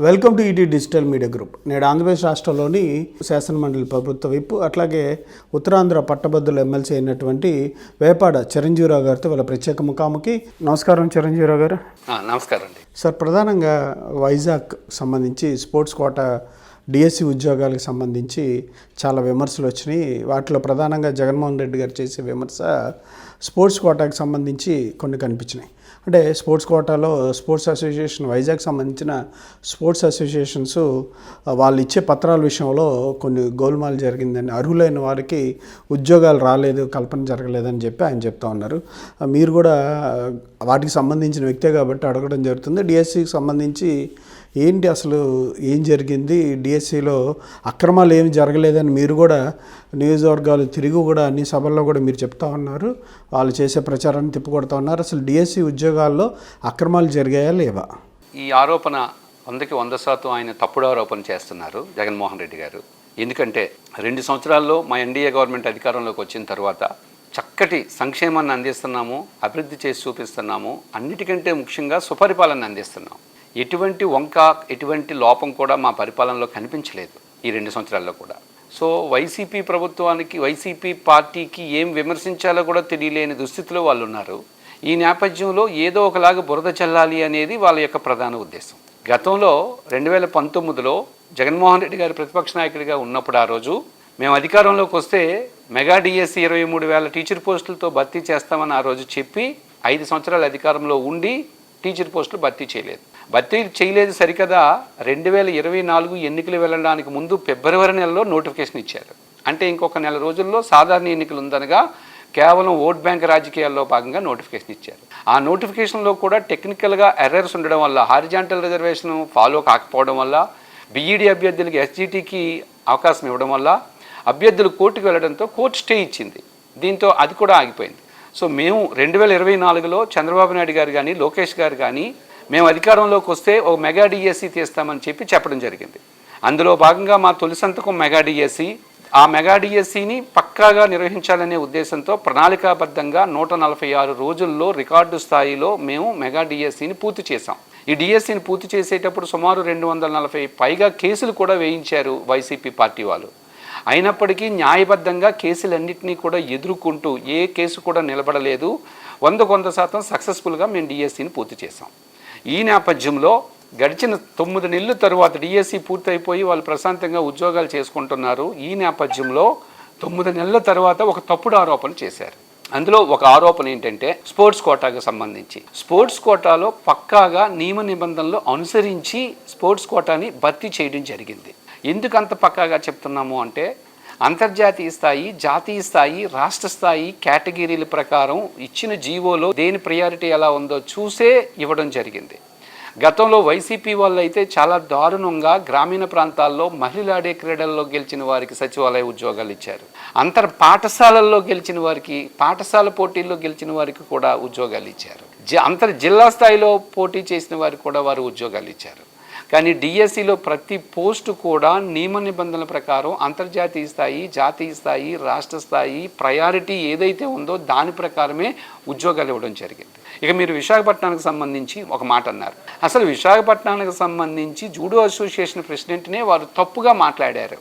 Welcome to ET digital media group. నేడు ఆంధ్రప్రదేశ్ రాష్ట్రంలోని శాసనమండలి ప్రభుత్వ విప్ అట్లాగే ఉత్తరాంధ్ర పట్టభద్రుల ఎమ్మెల్సీ అయినటువంటి వేపాడ చిరంజీవిరావు గారితో వాళ్ళ ప్రత్యేక ముఖాముఖి. నమస్కారం చిరంజీవిరావు గారు. నమస్కారం అండి సార్, ప్రధానంగా వైజాగ్ సంబంధించి స్పోర్ట్స్ కోటా డిఎస్సి ఉద్యోగాలకు సంబంధించి చాలా విమర్శలు వచ్చినాయి. వాటిలో ప్రధానంగా జగన్మోహన్ రెడ్డి గారు చేసే విమర్శ స్పోర్ట్స్ కోటాకి సంబంధించి కొన్ని కనిపించినాయి. అంటే స్పోర్ట్స్ కోటాలో స్పోర్ట్స్ అసోసియేషన్ వైజాగ్ సంబంధించిన స్పోర్ట్స్ అసోసియేషన్స్ వాళ్ళు ఇచ్చే పత్రాల విషయంలో కొన్ని గోల్మాల్ జరిగిందని, అర్హులైన వారికి ఉద్యోగాలు రాలేదు, కల్పన జరగలేదని చెప్పి ఆయన చెప్తా ఉన్నారు. మీరు కూడా వాటికి సంబంధించిన వ్యక్తే కాబట్టి అడగడం జరుగుతుంది. డిఎస్సికి సంబంధించి ఏంటి అసలు ఏం జరిగింది, డిఎస్సిలో అక్రమాలు ఏమి జరగలేదని మీరు కూడా నియోజకవర్గాలు తిరిగి కూడా అన్ని సభల్లో కూడా మీరు చెప్తా ఉన్నారు. వాళ్ళు చేసే ప్రచారాన్ని తిప్పుకొడతా ఉన్నారు. అసలు డిఎస్సి ఉద్యోగాల్లో అక్రమాలు జరిగాయా లేవా? ఈ ఆరోపణ 100కి 100% ఆయన తప్పుడు ఆరోపణ చేస్తున్నారు జగన్మోహన్ రెడ్డి గారు. ఎందుకంటే 2 సంవత్సరాల్లో మా ఎన్డీఏ గవర్నమెంట్ అధికారంలోకి వచ్చిన తర్వాత చక్కటి సంక్షేమాన్ని అందిస్తున్నాము, అభివృద్ధి చేసి చూపిస్తున్నాము, అన్నిటికంటే ముఖ్యంగా సుపరిపాలన అందిస్తున్నాము. ఎటువంటి వంక ఎటువంటి లోపం కూడా మా పరిపాలనలో కనిపించలేదు ఈ 2 సంవత్సరాల్లో కూడా. సో వైసీపీ ప్రభుత్వానికి, వైసీపీ పార్టీకి ఏం విమర్శించాలో కూడా తెలియలేని దుస్థితిలో వాళ్ళు ఉన్నారు. ఈ నేపథ్యంలో ఏదో ఒకలాగా బురద చల్లాలి అనేది వాళ్ళ యొక్క ప్రధాన ఉద్దేశం. గతంలో 2019లో జగన్మోహన్ రెడ్డి గారు ప్రతిపక్ష నాయకుడిగా ఉన్నప్పుడు ఆ రోజు మేము అధికారంలోకి వస్తే మెగా డిఎస్సి 23,000 టీచర్ పోస్టులతో భర్తీ చేస్తామని ఆ రోజు చెప్పి 5 సంవత్సరాల అధికారంలో ఉండి టీచర్ పోస్టులు భర్తీ చేయలేదు సరికదా 2024 ఎన్నికలు వెళ్ళడానికి ముందు ఫిబ్రవరి నెలలో నోటిఫికేషన్ ఇచ్చారు. అంటే ఇంకొక నెల రోజుల్లో సాధారణ ఎన్నికలు ఉందనగా కేవలం ఓట్ బ్యాంక్ రాజకీయాల్లో భాగంగా నోటిఫికేషన్ ఇచ్చారు. ఆ నోటిఫికేషన్లో కూడా టెక్నికల్గా ఎర్రర్స్ ఉండడం వల్ల, హారిజాంటల్ రిజర్వేషన్ ఫాలో కాకపోవడం వల్ల, బీఈడీ అభ్యర్థులకి ఎస్జిటికి అవకాశం ఇవ్వడం వల్ల అభ్యర్థులు కోర్టుకు వెళ్ళడంతో కోర్టు స్టే ఇచ్చింది. దీంతో అది కూడా ఆగిపోయింది. సో మేము 2024లో చంద్రబాబు నాయుడు గారు కానీ, లోకేష్ గారు కానీ మేము అధికారంలోకి వస్తే ఒక మెగా డిఎస్సి తీస్తామని చెప్పడం జరిగింది. అందులో భాగంగా మా తొలి సంతకం మెగా డిఎస్సి. ఆ మెగా డిఎస్సిని పక్కాగా నిర్వహించాలనే ఉద్దేశంతో ప్రణాళికాబద్ధంగా 146 రోజుల్లో రికార్డు స్థాయిలో మేము మెగా డిఎస్సిని పూర్తి చేసాం. ఈ డిఎస్సిని పూర్తి చేసేటప్పుడు సుమారు 240 పైగా కేసులు కూడా వేయించారు వైసీపీ పార్టీ వాళ్ళు. అయినప్పటికీ న్యాయబద్ధంగా కేసులన్నింటినీ కూడా ఎదుర్కొంటూ ఏ కేసు కూడా నిలబడలేదు. 100% సక్సెస్ఫుల్గా మేము డిఎస్సిని పూర్తి చేసాం. ఈ నేపథ్యంలో గడిచిన 9 నెలల తరువాత డిఎస్సి పూర్తయిపోయి వాళ్ళు ప్రశాంతంగా ఉద్యోగాలు చేసుకుంటున్నారు. ఈ నేపథ్యంలో 9 నెలల తర్వాత ఒక తప్పుడు ఆరోపణ చేశారు. అందులో ఒక ఆరోపణ ఏంటంటే స్పోర్ట్స్ కోటాకు సంబంధించి, స్పోర్ట్స్ కోటాలో పక్కాగా నియమ నిబంధనలు అనుసరించి స్పోర్ట్స్ కోటాని భర్తీ చేయడం జరిగింది. ఎందుకు అంత పక్కాగా చెప్తున్నాము అంటే, అంతర్జాతీయ స్థాయి, జాతీయ స్థాయి, రాష్ట్ర స్థాయి కేటగిరీల ప్రకారం ఇచ్చిన జీవోలో దేని ప్రయారిటీ ఎలా ఉందో చూసే ఇవ్వడం జరిగింది. గతంలో వైసీపీ వాళ్ళు అయితే చాలా దారుణంగా గ్రామీణ ప్రాంతాల్లో మహిళలాడే క్రీడల్లో గెలిచిన వారికి సచివాలయ ఉద్యోగాలు ఇచ్చారు. పాఠశాలల్లో గెలిచిన వారికి, పాఠశాల పోటీల్లో గెలిచిన వారికి కూడా ఉద్యోగాలు ఇచ్చారు. జిల్లా స్థాయిలో పోటీ చేసిన వారికి కూడా వారు ఉద్యోగాలు ఇచ్చారు. కానీ డిఎస్సిలో ప్రతి పోస్టు కూడా నియమ నిబంధనల ప్రకారం అంతర్జాతీయ స్థాయి, జాతీయ స్థాయి, రాష్ట్ర స్థాయి ప్రయారిటీ ఏదైతే ఉందో దాని ప్రకారమే ఉద్యోగాలు ఇవ్వడం జరిగింది. ఇక మీరు విశాఖపట్నానికి సంబంధించి ఒక మాట అన్నారు. అసలు విశాఖపట్నానికి సంబంధించి జూడో అసోసియేషన్ ప్రెసిడెంట్నే వారు తప్పుగా మాట్లాడారు.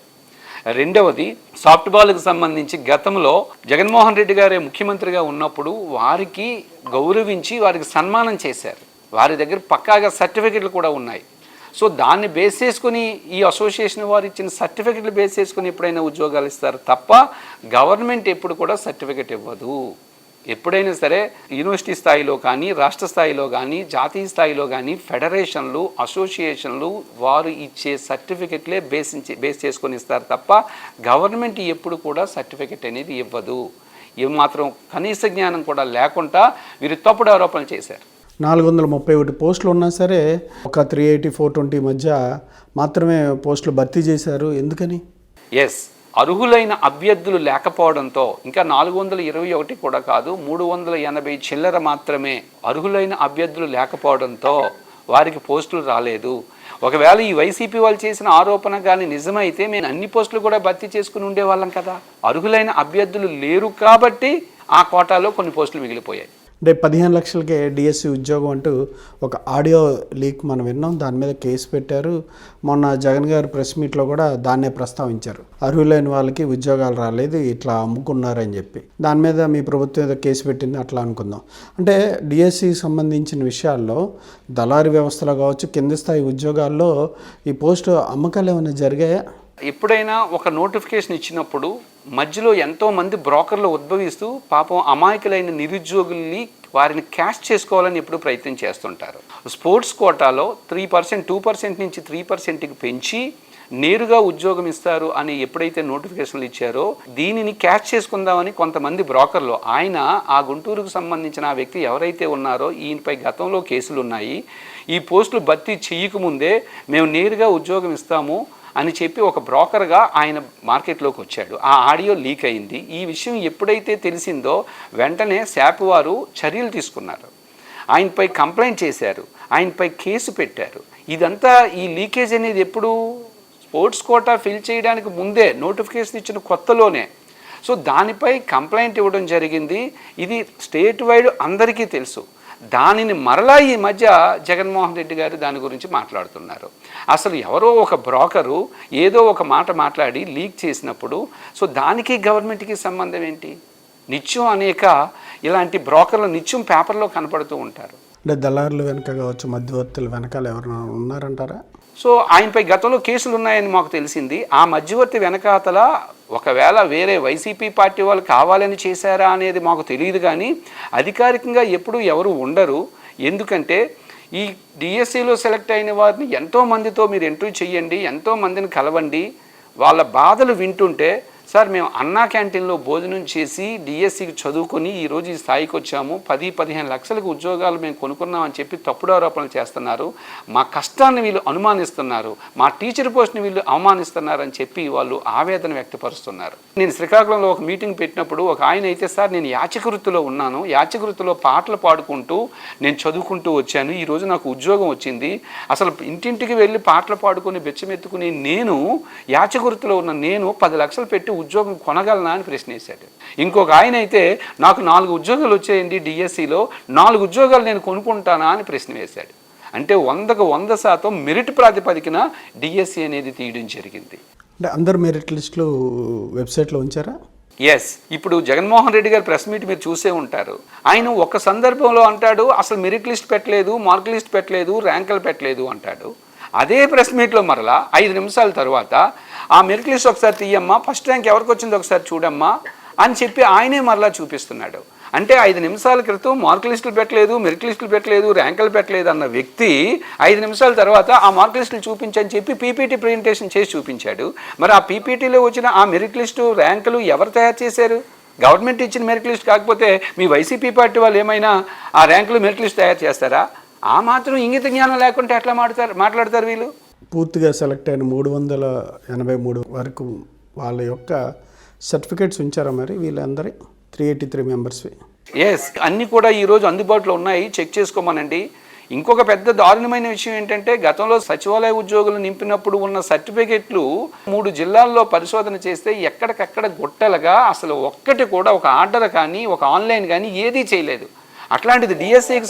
రెండవది, సాఫ్ట్ బాల్కి సంబంధించి గతంలో జగన్మోహన్ రెడ్డి గారే ముఖ్యమంత్రిగా ఉన్నప్పుడు వారికి గౌరవించి వారికి సన్మానం చేశారు. వారి దగ్గర పక్కాగా సర్టిఫికెట్లు కూడా ఉన్నాయి. సో దాన్ని బేస్ చేసుకుని ఈ అసోసియేషన్ వారు ఇచ్చిన సర్టిఫికెట్లు బేస్ చేసుకుని ఎప్పుడైనా ఉద్యోగాలు ఇస్తారు తప్ప గవర్నమెంట్ ఎప్పుడు కూడా సర్టిఫికెట్ ఇవ్వదు. ఎప్పుడైనా సరే యూనివర్సిటీ స్థాయిలో కానీ, రాష్ట్ర స్థాయిలో కానీ, జాతీయ స్థాయిలో కానీ ఫెడరేషన్లు, అసోసియేషన్లు వారు ఇచ్చే సర్టిఫికెట్లే బేస్ చేసుకొని ఇస్తారు తప్ప గవర్నమెంట్ ఎప్పుడు కూడా సర్టిఫికెట్ అనేది ఇవ్వదు. ఏమాత్రం కనీస జ్ఞానం కూడా లేకుండా వీరు తప్పుడు ఆరోపణలు చేశారు. 431 పోస్టులు ఉన్నా సరే ఒక 380, 420 మధ్య మాత్రమే పోస్టులు భర్తీ చేశారు. ఎందుకని? అర్హులైన అభ్యర్థులు లేకపోవడంతో, ఇంకా 421 కూడా కాదు, 380 చిల్లర మాత్రమే అర్హులైన అభ్యర్థులు లేకపోవడంతో వారికి పోస్టులు రాలేదు. ఒకవేళ ఈ వైసీపీ వాళ్ళు చేసిన ఆరోపణ కానీ నిజమైతే మేము అన్ని పోస్టులు కూడా భర్తీ చేసుకుని ఉండేవాళ్ళం కదా. అర్హులైన అభ్యర్థులు లేరు కాబట్టి ఆ కోటాలో కొన్ని పోస్టులు మిగిలిపోయాయి. అంటే 15 లక్షలకే డిఎస్సి ఉద్యోగం అంటూ ఒక ఆడియో లీక్ మనం విన్నాం. దాని మీద కేసు పెట్టారు. మొన్న జగన్ గారు ప్రెస్ మీట్లో కూడా దాన్నే ప్రస్తావించారు. అర్హులైన వాళ్ళకి ఉద్యోగాలు రాలేదు, ఇట్లా అమ్ముకున్నారని చెప్పి. దాని మీద మీ ప్రభుత్వం ఏదో కేసు పెట్టింది అట్లా అనుకుందాం. అంటే డిఎస్సికి సంబంధించిన విషయాల్లో దళారీ వ్యవస్థలో కావచ్చు, కింది స్థాయి ఉద్యోగాల్లో ఈ పోస్టు అమ్మకాలు ఏమైనా జరిగాయా? ఎప్పుడైనా ఒక నోటిఫికేషన్ ఇచ్చినప్పుడు మధ్యలో ఎంతోమంది బ్రోకర్లు ఉద్భవిస్తూ పాపం అమాయకులైన నిరుద్యోగుల్ని వారిని క్యాష్ చేసుకోవాలని ఎప్పుడు ప్రయత్నం చేస్తుంటారు. స్పోర్ట్స్ కోటాలో 3%, 2% నుంచి 3%కి పెంచి నేరుగా ఉద్యోగం ఇస్తారు అని ఎప్పుడైతే నోటిఫికేషన్లు ఇచ్చారో దీనిని క్యాష్ చేసుకుందామని కొంతమంది బ్రోకర్లు, ఆయన ఆ గుంటూరుకు సంబంధించిన ఆ వ్యక్తి ఎవరైతే ఉన్నారో ఈయనపై గతంలో కేసులు ఉన్నాయి, ఈ పోస్టులు భర్తీ చేయకముందే మేము నేరుగా ఉద్యోగం ఇస్తాము అని చెప్పి ఒక బ్రోకర్గా ఆయన మార్కెట్లోకి వచ్చాడు. ఆ ఆడియో లీక్ అయింది. ఈ విషయం ఎప్పుడైతే తెలిసిందో వెంటనే శాప్ వారు చర్యలు తీసుకున్నారు. ఆయనపై కంప్లైంట్ చేశారు, ఆయనపై కేసు పెట్టారు. ఇదంతా ఈ లీకేజ్ అనేది ఎప్పుడు స్పోర్ట్స్ కోటా ఫిల్ చేయడానికి ముందే నోటిఫికేషన్ ఇచ్చిన కొత్తలోనే. సో దానిపై కంప్లైంట్ ఇవ్వడం జరిగింది. ఇది స్టేట్ వైడ్ అందరికీ తెలుసు. దానిని మరలా ఈ మధ్య జగన్మోహన్ రెడ్డి గారు దాని గురించి మాట్లాడుతున్నారు. అసలు ఎవరో ఒక బ్రోకరు ఏదో ఒక మాట మాట్లాడి లీక్ చేసినప్పుడు సో దానికి గవర్నమెంట్కి సంబంధం ఏంటి? నిత్యం అనేక ఇలాంటి బ్రోకర్లు నిత్యం పేపర్లో కనపడుతూ ఉంటారు. అంటే దళారులు వెనక కావచ్చు, మధ్యవర్తులు వెనకాల ఎవరైనా ఉన్నారంటారా? సో ఆయనపై గతంలో కేసులు ఉన్నాయని మాకు తెలిసింది. ఆ మధ్యవర్తి వెనకాతల ఒకవేళ వేరే వైసీపీ పార్టీ వాళ్ళు కావాలని చేశారా అనేది మాకు తెలియదు, కానీ అధికారికంగా ఎప్పుడు ఎవరు ఉండరు. ఎందుకంటే ఈ డిఎస్సిలో సెలెక్ట్ అయిన వారిని ఎంతోమందితో మీరు ఇంటర్వ్యూ చేయండి, ఎంతోమందిని కలవండి, వాళ్ళ బాధలు వింటుంటే సార్ మేము అన్నా క్యాంటీన్లో భోజనం చేసి డిఎస్సికి చదువుకొని ఈరోజు ఈ స్థాయికి వచ్చాము, 10-15 లక్షలకు ఉద్యోగాలు మేము కొనుక్కున్నామని చెప్పి తప్పుడు ఆరోపణలు చేస్తున్నారు, మా కష్టాన్ని వీళ్ళు అనుమానిస్తున్నారు, మా టీచర్ పోస్ట్ని వీళ్ళు అవమానిస్తున్నారు అని చెప్పి వాళ్ళు ఆవేదన వ్యక్తపరుస్తున్నారు. నేను శ్రీకాకుళంలో ఒక మీటింగ్ పెట్టినప్పుడు ఒక ఆయన అయితే సార్ నేను యాచకవృత్తిలో ఉన్నాను, యాచకవృత్తిలో పాటలు పాడుకుంటూ నేను చదువుకుంటూ వచ్చాను, ఈరోజు నాకు ఉద్యోగం వచ్చింది, అసలు ఇంటింటికి వెళ్ళి పాటలు పాడుకొని బెచ్చమెత్తుకుని నేను యాచకవృత్తిలో ఉన్న నేను 10 లక్షలు పెట్టి ఉద్యోగం కొనగలనా అని ప్రశ్న వేశాడు. ఇంకొక ఆయన అయితే నాకు 4 ఉద్యోగాలు వచ్చాయండి డిఎస్సిలో, 4 ఉద్యోగాలు నేను కొనుక్కుంటానా అని ప్రశ్న వేశాడు. అంటే 100కు 100% మెరిట్ ప్రాతిపదికన డిఎస్సి అనేది తీయడం జరిగింది. అంటే అందరు మెరిట్ లిస్టులు వెబ్సైట్లో ఉంచారా? ఎస్. ఇప్పుడు జగన్మోహన్ రెడ్డి గారి ప్రెస్ మీట్ మీరు చూసే ఉంటారు. ఆయన ఒక సందర్భంలో అంటాడు అసలు మెరిట్ లిస్ట్ పెట్టలేదు, మార్క్ లిస్ట్ పెట్టలేదు, ర్యాంకులు పెట్టలేదు అంటాడు. అదే ప్రెస్ మీట్లో మరలా 5 నిమిషాల తర్వాత ఆ మెరిట్ లిస్ట్ ఒకసారి తీయమ్మా, ఫస్ట్ ర్యాంక్ ఎవరికి వచ్చిందో ఒకసారి చూడమ్మా అని చెప్పి ఆయనే మరలా చూపిస్తున్నాడు. అంటే 5 నిమిషాల క్రితం మార్క్ లిస్టులు పెట్టలేదు, మెరిట్ లిస్టులు పెట్టలేదు, ర్యాంకులు పెట్టలేదు అన్న వ్యక్తి 5 నిమిషాల తర్వాత ఆ మార్క్ లిస్టులు చూపించని చెప్పి పీపీటీ ప్రెజెంటేషన్ చేసి చూపించాడు. మరి ఆ పీపీటీలో వచ్చిన ఆ మెరిట్ లిస్టు ర్యాంకులు ఎవరు తయారు చేశారు? గవర్నమెంట్ ఇచ్చిన మెరిట్ లిస్ట్ కాకపోతే మీ వైసీపీ పార్టీ వాళ్ళు ఏమైనా ఆ ర్యాంకులు మెరిట్ లిస్ట్ తయారు చేస్తారా? ఆ మాత్రం ఇంగిత జ్ఞానం లేకుంటే ఎట్లా మాట్లాడతారు వీళ్ళు? పూర్తిగా సెలెక్ట్ అయిన 383 వరకు వాళ్ళ యొక్క సర్టిఫికేట్స్ ఉంచారా మరి వీళ్ళందరి 383 మెంబర్స్వి? ఎస్, అన్నీ కూడా ఈరోజు అందుబాటులో ఉన్నాయి, చెక్ చేసుకోమనండి. ఇంకొక పెద్ద దారుణమైన విషయం ఏంటంటే గతంలో సచివాలయ ఉద్యోగులు నింపినప్పుడు ఉన్న సర్టిఫికెట్లు 3 జిల్లాల్లో పరిశోధన చేస్తే ఎక్కడికక్కడ గుట్టలుగా అసలు ఒక్కటి కూడా ఒక ఆర్డర్ కానీ ఒక ఆన్లైన్ కానీ ఏదీ చేయలేదు. అట్లాంటిది డిఎస్సికి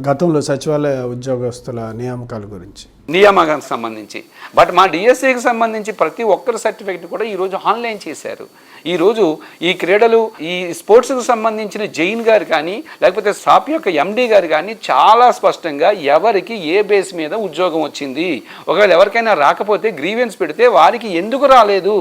గతంలో సచివాలయ ఉద్యోగస్తుల నియామకానికి సంబంధించి బట్ మా డిఎస్సికి సంబంధించి ప్రతి ఒక్కరి సర్టిఫికెట్ కూడా ఈరోజు ఆన్లైన్ చేశారు. ఈరోజు ఈ క్రీడలు ఈ స్పోర్ట్స్కి సంబంధించిన జైన్ గారు కానీ లేకపోతే స్టాప్ యొక్క ఎండీ గారు కానీ చాలా స్పష్టంగా ఎవరికి ఏ బేస్ మీద ఉద్యోగం వచ్చింది, ఒకవేళ ఎవరికైనా రాకపోతే గ్రీవెన్స్ పెడితే వారికి ఎందుకు రాలేదు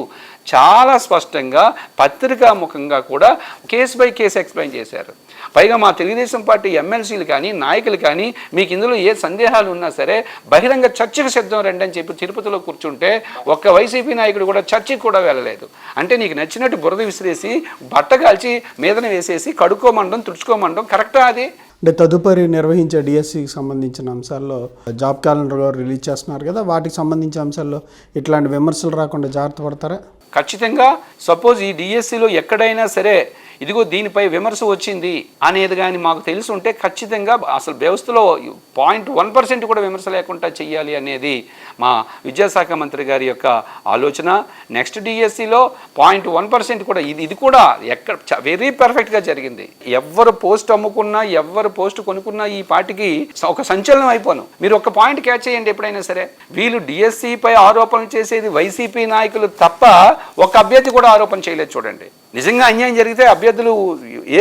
చాలా స్పష్టంగా పత్రికాముఖంగా కూడా కేసు బై కేసు ఎక్స్ప్లెయిన్ చేశారు. పైగా మా తెలుగుదేశం పార్టీ ఎమ్మెల్సీలు కానీ నాయకులు కానీ మీకు ఇందులో ఏ సందేహాలు ఉన్నా సరే బహిరంగ చర్చకు సిద్ధం రండి అని చెప్పి తిరుపతిలో కూర్చుంటే ఒక్క వైసీపీ నాయకుడు కూడా చర్చకు కూడా వెళ్ళలేదు. అంటే నీకు నచ్చినట్టు బురద విసిరేసి బట్ట కాల్చి మీదన వేసేసి కడుక్కోమండం తుడుచుకోమండం కరెక్టా? అది అంటే తదుపరి నిర్వహించే డిఎస్సికి సంబంధించిన అంశాల్లో జాబ్ క్యాలెండర్ రిలీజ్ చేస్తున్నారు కదా, వాటికి సంబంధించిన అంశాల్లో ఇట్లాంటి విమర్శలు రాకుండా జాగ్రత్త పడతారా? ఖచ్చితంగా. సపోజ్ ఈ డిఎస్సిలో ఎక్కడైనా సరే ఇదిగో దీనిపై విమర్శ వచ్చింది అనేది కానీ మాకు తెలిసి ఉంటే ఖచ్చితంగా అసలు వ్యవస్థలో 0.1% కూడా విమర్శ లేకుండా చెయ్యాలి అనేది మా విద్యాశాఖ మంత్రి గారి యొక్క ఆలోచన. నెక్స్ట్ డిఎస్సిలో 0.1% కూడా ఇది కూడా ఎక్కడ వెరీ పర్ఫెక్ట్గా జరిగింది. ఎవరు పోస్ట్ అమ్ముకున్నా ఎవరు పోస్ట్ కొనుక్కున్నా ఈ పార్టీకి ఒక సంచలనం అయిపోను. మీరు ఒక పాయింట్ క్యాచ్ చేయండి ఎప్పుడైనా సరే, వీళ్ళు డిఎస్సిపై ఆరోపణలు చేసేది వైసీపీ నాయకులు తప్ప ఒక అభ్యర్థి కూడా ఆరోపణ చేయలేదు. చూడండి, నిజంగా అన్యాయం జరిగితే అభ్యర్థులు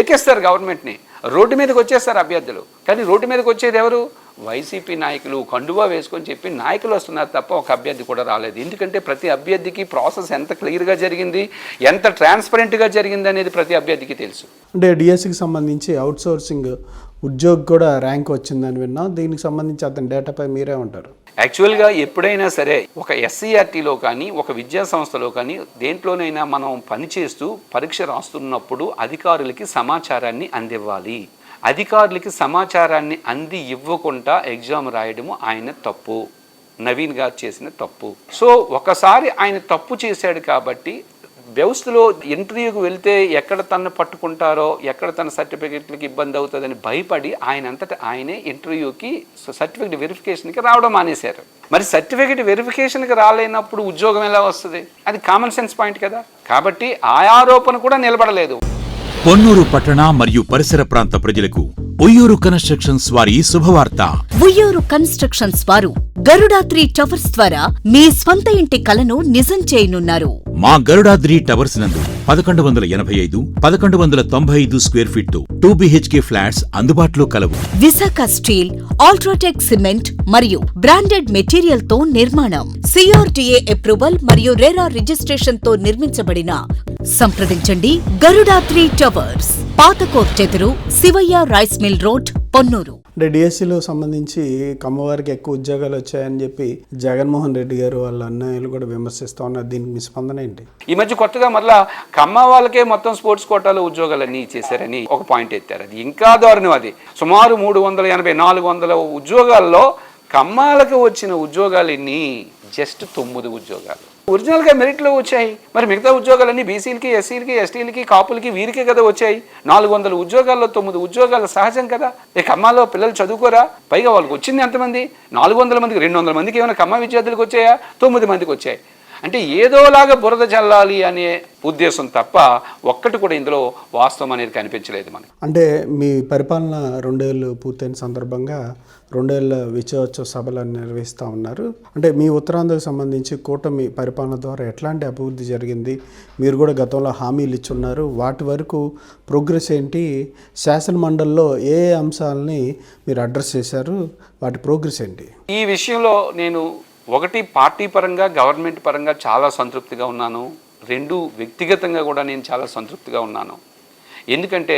ఏకేస్తారు, గవర్నమెంట్ని రోడ్డు మీదకి వచ్చేస్తారు అభ్యర్థులు. కానీ రోడ్డు మీదకి వచ్చేది ఎవరు? వైసీపీ నాయకులు కండువా వేసుకొని చెప్పి నాయకులు వస్తున్నారు తప్ప ఒక అభ్యర్థి కూడా రాలేదు. ఎందుకంటే ప్రతి అభ్యర్థికి ప్రాసెస్ ఎంత క్లియర్గా జరిగింది, ఎంత ట్రాన్స్పరెంట్గా జరిగింది అనేది ప్రతి అభ్యర్థికి తెలుసు. అంటే డిఎస్సికి సంబంధించి అవుట్ సోర్సింగ్ ఉద్యోగి కూడా ర్యాంక్ వచ్చిందని విన్నాం. దీనికి సంబంధించి అతని డేటాపై మీరే ఉంటారు. యాక్చువల్గా ఎప్పుడైనా సరే ఒక ఎస్సీఆర్టీలో కానీ ఒక విద్యా సంస్థలో కానీ దేంట్లోనైనా మనం పనిచేస్తూ పరీక్ష రాస్తున్నప్పుడు అధికారులకి సమాచారాన్ని అందివ్వాలి. అధికారులకి సమాచారాన్ని అంది ఇవ్వకుండా ఎగ్జామ్ రాయడము ఆయన తప్పు, నవీన్ గారు చేసిన తప్పు. సో ఒకసారి ఆయన తప్పు చేశాడు కాబట్టి వ్యవస్థలో ఇంటర్వ్యూకి వెళ్తే ఎక్కడ తను పట్టుకుంటారో, ఎక్కడ తన సర్టిఫికెట్లకి ఇబ్బంది అవుతుందని భయపడి ఆయనంతటా ఆయనే ఇంటర్వ్యూకి సర్టిఫికెట్ వెరిఫికేషన్కి రావడం మానేశారు. మరి సర్టిఫికెట్ వెరిఫికేషన్కి రాలేనప్పుడు ఉద్యోగం ఎలా వస్తుంది? అది కామన్ సెన్స్ పాయింట్ కదా. కాబట్టి ఆ ఆరోపణ కూడా నిలబడలేదు. పొన్నూరు పట్టణ మరియు పరిసర ప్రాంత ప్రజలకు ఉయ్యూరు కన్స్ట్రక్షన్స్ వారి శుభవార్త. ఉయ్యూరు కన్స్ట్రక్షన్స్ వారు గరుడాద్రి టవర్స్ ద్వారా మీ స్వంత ఇంటి కలను నిజం చేయనున్నారు. మా గరుడాద్రి టవర్స్ నందు 1185, 1195 స్క్వేర్ ఫీట్ 2 BHK ఫ్లాట్స్ అందుబాటులో కలవు. విశాఖ స్టీల్, అల్ట్రాటెక్ సిమెంట్ మరియు బ్రాండెడ్ మెటీరియల్ తో నిర్మాణం. CRDA అప్రూవల్ మరియు రెరా రిజిస్ట్రేషన్ తో నిర్మించబడిన. సంప్రదించండి గరుడాద్రి టవర్స్, పాత కోర్ట్ ఎదురు, Shivayya rice mill road, Ponnuru. అంటే డిఎస్సిలో సంబంధించి కమ్మవారికి ఎక్కువ ఉద్యోగాలు వచ్చాయని చెప్పి జగన్మోహన్ రెడ్డి గారు వాళ్ళ అన్నయ్యలు కూడా విమర్శిస్తూ ఉన్నారు. దీనికి మీ స్పందన ఏంటి? ఈ మధ్య కొత్తగా మళ్ళా కమ్మ వాళ్ళకే మొత్తం స్పోర్ట్స్ కోటాలో ఉద్యోగాలన్నీ ఇచ్చేశారని ఒక పాయింట్ ఎత్తారు. అది ఇంకా దారుణం. అది సుమారు 380, 400 ఉద్యోగాల్లో కమ్మాలకు వచ్చిన ఉద్యోగాలు ఎన్ని? జస్ట్ 9 ఉద్యోగాలు ఒరిజినల్గా మెరిట్లో వచ్చాయి. మరి మిగతా ఉద్యోగాలన్నీ బీసీలకి, ఎస్సీలకి, ఎస్టీలకి, కాపులకి, వీరికే కదా వచ్చాయి. 400 ఉద్యోగాల్లో 9 ఉద్యోగాలు సహజం కదా. ఈ కమ్మాలో పిల్లలు చదువుకోరా? పైగా వాళ్ళకి వచ్చింది ఎంతమంది? 400 మందికి 200 మందికి ఏమైనా కమ్మ విద్యార్థులకు వచ్చాయా? 9 మందికి వచ్చాయి. అంటే ఏదోలాగా బురద చల్లాలి అనే ఉద్దేశం తప్ప ఒక్కటి కూడా ఇందులో వాస్తవం అనేది కనిపించలేదు మనకి. అంటే మీ పరిపాలన 2 ఏళ్ళు పూర్తయిన సందర్భంగా 2 ఏళ్ళ విజయోత్సవ సభలను నిర్వహిస్తూ ఉన్నారు. అంటే మీ ఉత్తరాంధ్రకు సంబంధించి కూటమి పరిపాలన ద్వారా ఎట్లాంటి అభివృద్ధి జరిగింది? మీరు కూడా గతంలో హామీలు ఇచ్చున్నారు. వాటి వరకు ప్రోగ్రెస్ ఏంటి? శాసన మండలిలో ఏ అంశాలని మీరు అడ్రస్ చేశారు? వాటి ప్రోగ్రెస్ ఏంటి? ఈ విషయంలో నేను ఒకటి పార్టీ పరంగా, గవర్నమెంట్ పరంగా చాలా సంతృప్తిగా ఉన్నాను. 2 వ్యక్తిగతంగా కూడా నేను చాలా సంతృప్తిగా ఉన్నాను. ఎందుకంటే